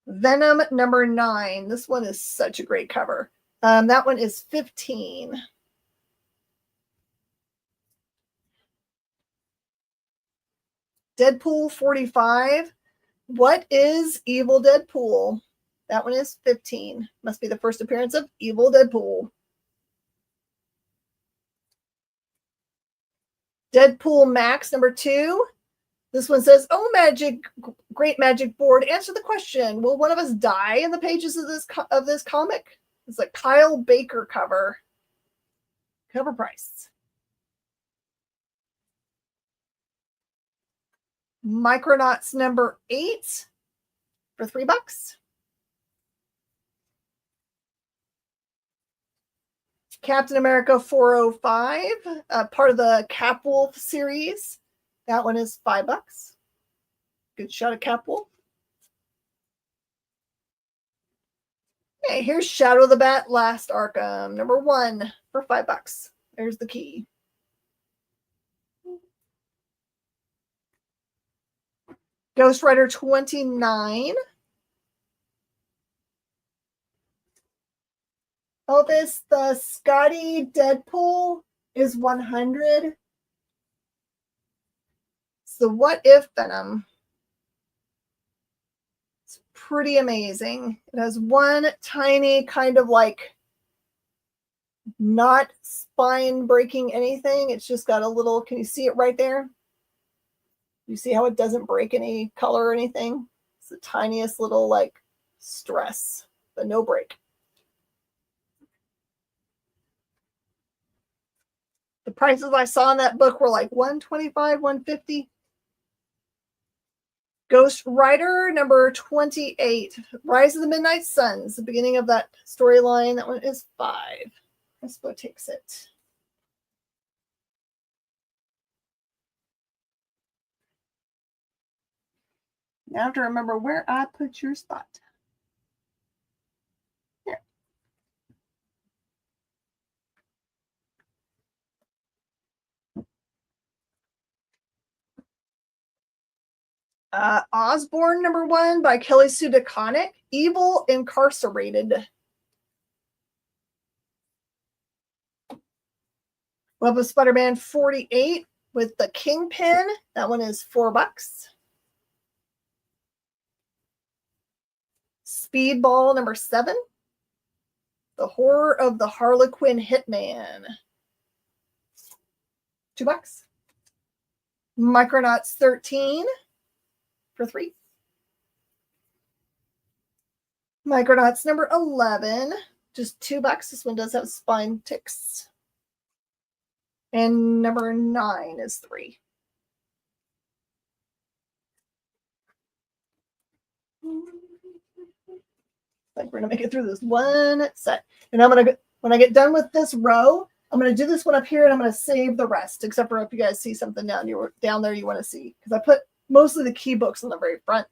Venom #9. This one is such a great cover. That one is 15. Deadpool 45. What is Evil Deadpool? That one is 15. Must be the first appearance of Evil Deadpool. Deadpool Max #2. This one says, "Oh, great magic board. Answer the question: will one of us die in the pages of this comic?" It's a Kyle Baker cover. Cover price. Micronauts #8 for $3. Captain America 405, part of the Capwolf series. That one is $5. Good shot of Capwolf. Okay, here's Shadow of the Bat Last Arkham #1 for $5. There's the key. Ghost Rider 29. Elvis, the Scotty Deadpool is 100. So What If Venom. It's pretty amazing. It has one tiny kind of like not spine breaking anything. It's just got a little, can you see it right there? You see how it doesn't break any color or anything? It's the tiniest little like stress, but no break. The prices I saw in that book were like $125, $150. Ghost Rider #28, Rise of the Midnight Suns, the beginning of that storyline. That one is $5. Crespo takes it. Now I have to remember where I put your spot. Here. Osborne #1 by Kelly Sue DeConnick, Evil Incarcerated. Web of Spider-Man 48 with the Kingpin. That one is $4. Speedball #7. The Horror of the Harlequin Hitman. $2. Micronauts 13 for $3. Micronauts #11, just $2. This one does have spine ticks. And #9 is $3. Like we're gonna make it through this one set, and I'm gonna, when I get done with this row, I'm gonna do this one up here, and I'm gonna save the rest, except for if you guys see something down there you want to see, because I put mostly the key books on the very front.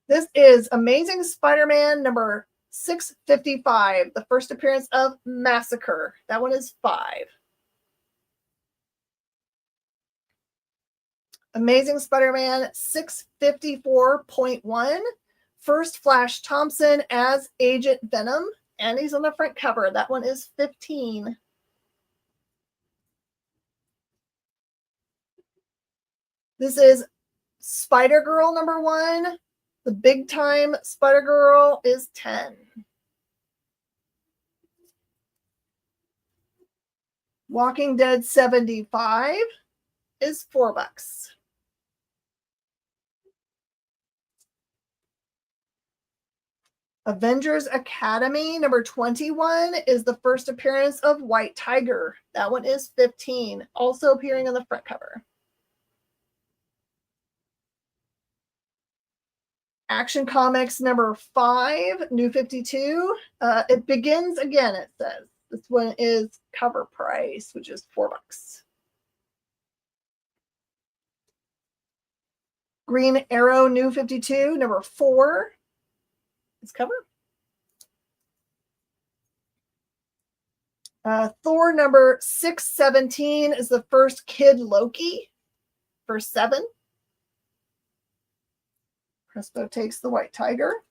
This is Amazing Spider-Man #655, the first appearance of Massacre. That one is $5. Amazing Spider-Man 654.1. First Flash Thompson as Agent Venom, and he's on the front cover. That one is $15. This is Spider-Girl #1. The big time Spider-Girl is $10. Walking Dead 75 is $4. Avengers Academy #21 is the first appearance of White Tiger. That one is $15, also appearing on the front cover. Action Comics #5, New 52. It begins again, it says. This one is cover price, which is $4. Green Arrow New 52 #4 is cover. Thor #617 is the first Kid Loki for $7. Presto takes the White Tiger.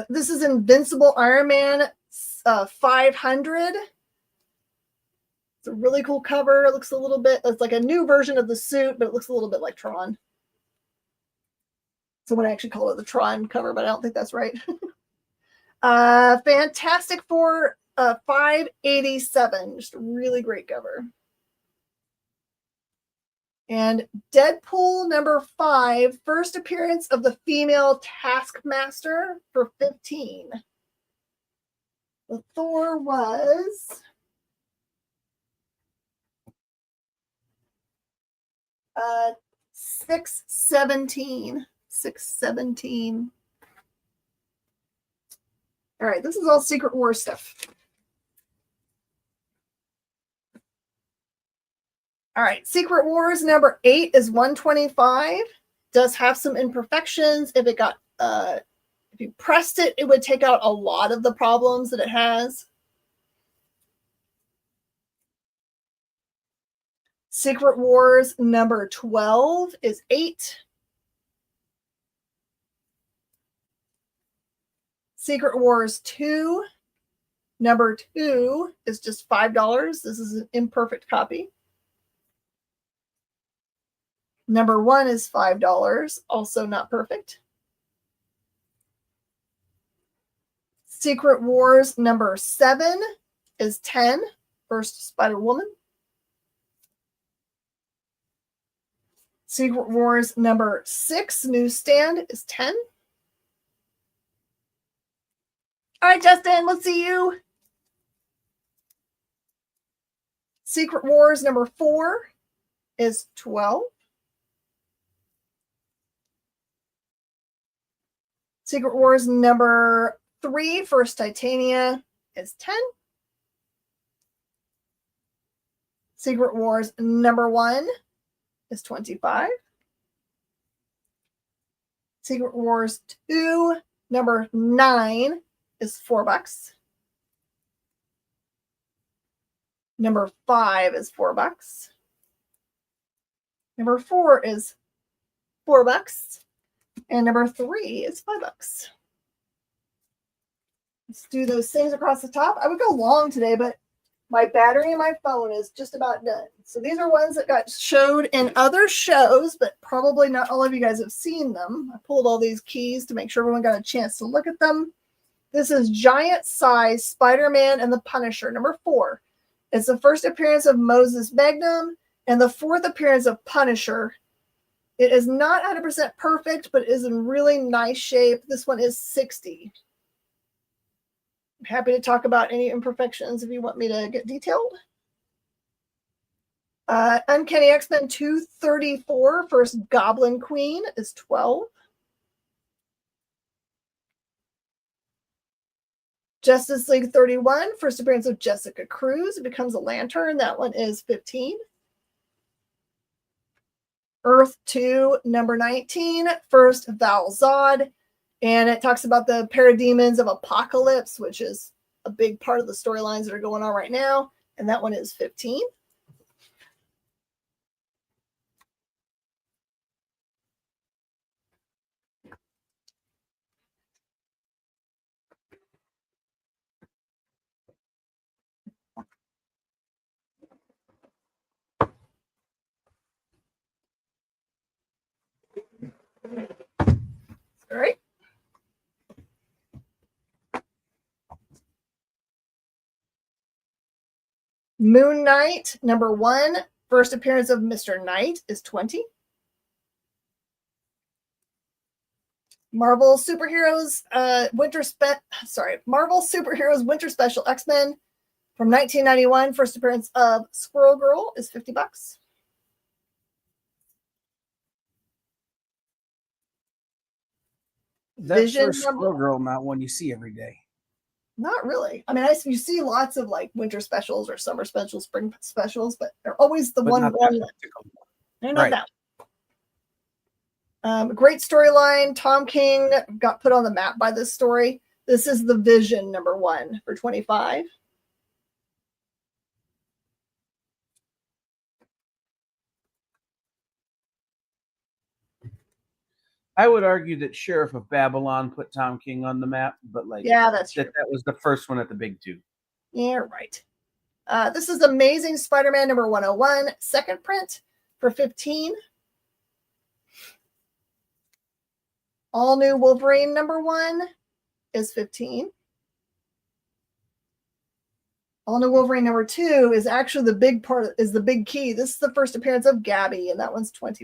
This is Invincible Iron Man 500. It's a really cool cover. It looks a little bit, it's like a new version of the suit, but it looks a little bit like Tron. Someone actually called it the Tron cover, but I don't think that's right. Fantastic Four 587. Just a really great cover. And Deadpool #5, first appearance of the female Taskmaster for $15. The Thor was $617. All right, this is all Secret Wars stuff. All right, Secret Wars #8 is $125. Does have some imperfections. If it got, if you pressed it, it would take out a lot of the problems that it has. Secret Wars #12 is $8. Secret Wars 2 #2 is just $5. This is an imperfect copy. #1 is $5, also not perfect. Secret Wars #7 is $10, first Spider-Woman. Secret Wars #6, newsstand, is $10. All right, Justin, let's see you. Secret Wars #4 is $12. Secret Wars #3, First Titania, is $10. Secret Wars #1 is $25. Secret Wars 2, number 9 is $4. Number 5 is $4. Number 4 is $4. And number 3 is $5. Let's do those things across the top. I would go long today, but my battery in my phone is just about done. So these are ones that got showed in other shows, but probably not all of you guys have seen them. I pulled all these keys to make sure everyone got a chance to look at them. This is giant size Spider-Man and the Punisher, number 4. It's the first appearance of Moses Magnum and the 4th appearance of Punisher. It is not 100% perfect, but is in really nice shape. This one is $60. I'm happy to talk about any imperfections if you want me to get detailed. Uncanny X-Men 234, first Goblin Queen, is $12. Justice League 31, first appearance of Jessica Cruz. It becomes a lantern. That one is $15. Earth 2, number 19, first Val Zod. And it talks about the parademons of Apocalypse, which is a big part of the storylines that are going on right now. And that one is $15. All right. Moon Knight, number 1, first appearance of Mr. Knight, is $20. Marvel Superheroes Marvel Superheroes Winter Special X-Men from 1991, first appearance of Squirrel Girl, is $50. That Vision first Squirrel Girl, not one you see every day. Not really. I mean, you see lots of like winter specials or summer specials, spring specials, but they're always the one. They're not that. Great storyline. Tom King got put on the map by this story. This is the Vision number 1 for $25. I would argue that Sheriff of Babylon put Tom King on the map, but like, yeah, that's true. That was the first one at the big 2. Yeah, right. This is Amazing Spider-Man number 101, second print for $15. All New Wolverine number 1 is $15. All New Wolverine number 2 is actually the big part, is the big key. This is the first appearance of Gabby, and that one's $30.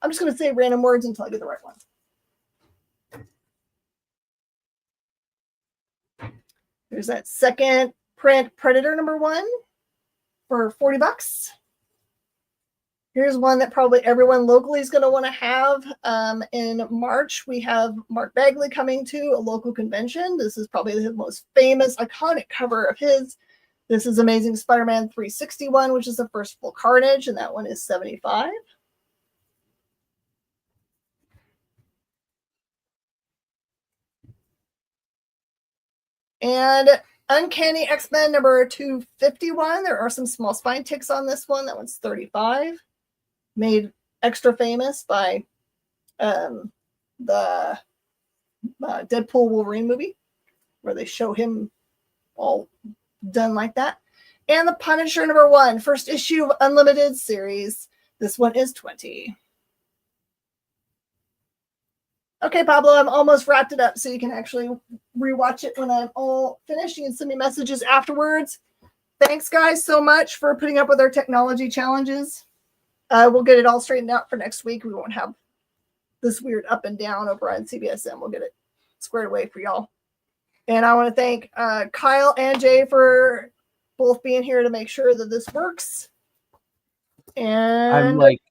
I'm just going to say random words until I get the right one. There's that second print Predator number 1 for $40. Here's one that probably everyone locally is going to want to have. In March, we have Mark Bagley coming to a local convention. This is probably his most famous, iconic cover of his. This is Amazing Spider-Man 361, which is the first full Carnage, and that one is $75. And Uncanny X-Men number 251. There are some small spine ticks on this one. That one's $35. Made extra famous by the Deadpool Wolverine movie, where they show him all done like that. And the Punisher number 1, first issue of Unlimited series. This one is $20. Okay, Pablo, I'm almost wrapped it up, so you can actually rewatch it when I'm all finished. You can send me messages afterwards. Thanks, guys, so much for putting up with our technology challenges. We'll get it all straightened out for next week. We won't have this weird up and down over on CBSM. We'll get it squared away for y'all. And I want to thank Kyle and Jay for both being here to make sure that this works. And I'm like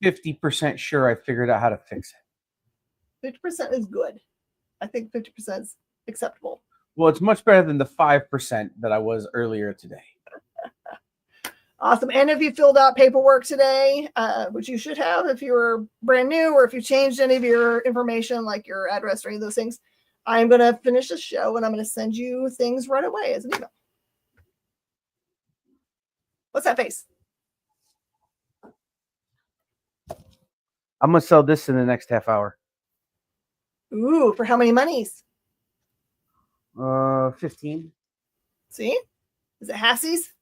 50% sure I figured out how to fix it. 50% is good. I think 50% is acceptable. Well, it's much better than the 5% that I was earlier today. Awesome. And if you filled out paperwork today, which you should have if you're brand new, or if you changed any of your information, like your address or any of those things, I'm going to finish the show and I'm going to send you things right away as an email. What's that face? I'm going to sell this in the next half hour. Ooh, for how many monies? 15. See? Is it Hassie's?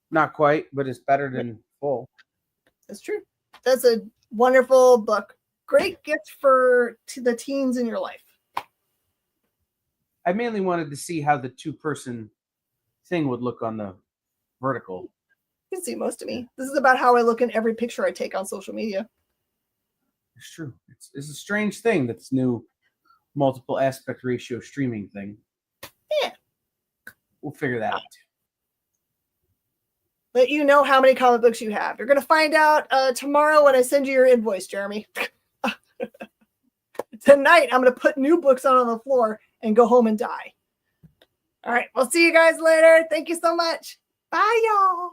Not quite, but it's better than full. That's true. That's a wonderful book. Great gift for the teens in your life. I mainly wanted to see how the 2-person thing would look on the vertical. You can see most of me. This is about how I look in every picture I take on social media. It's true. It's a strange thing, that's new multiple aspect ratio streaming thing. Yeah. We'll figure that out. Let you know how many comic books you have. You're going to find out tomorrow when I send you your invoice, Jeremy. Tonight, I'm going to put new books on the floor and go home and die. All right. We'll see you guys later. Thank you so much. Bye, y'all.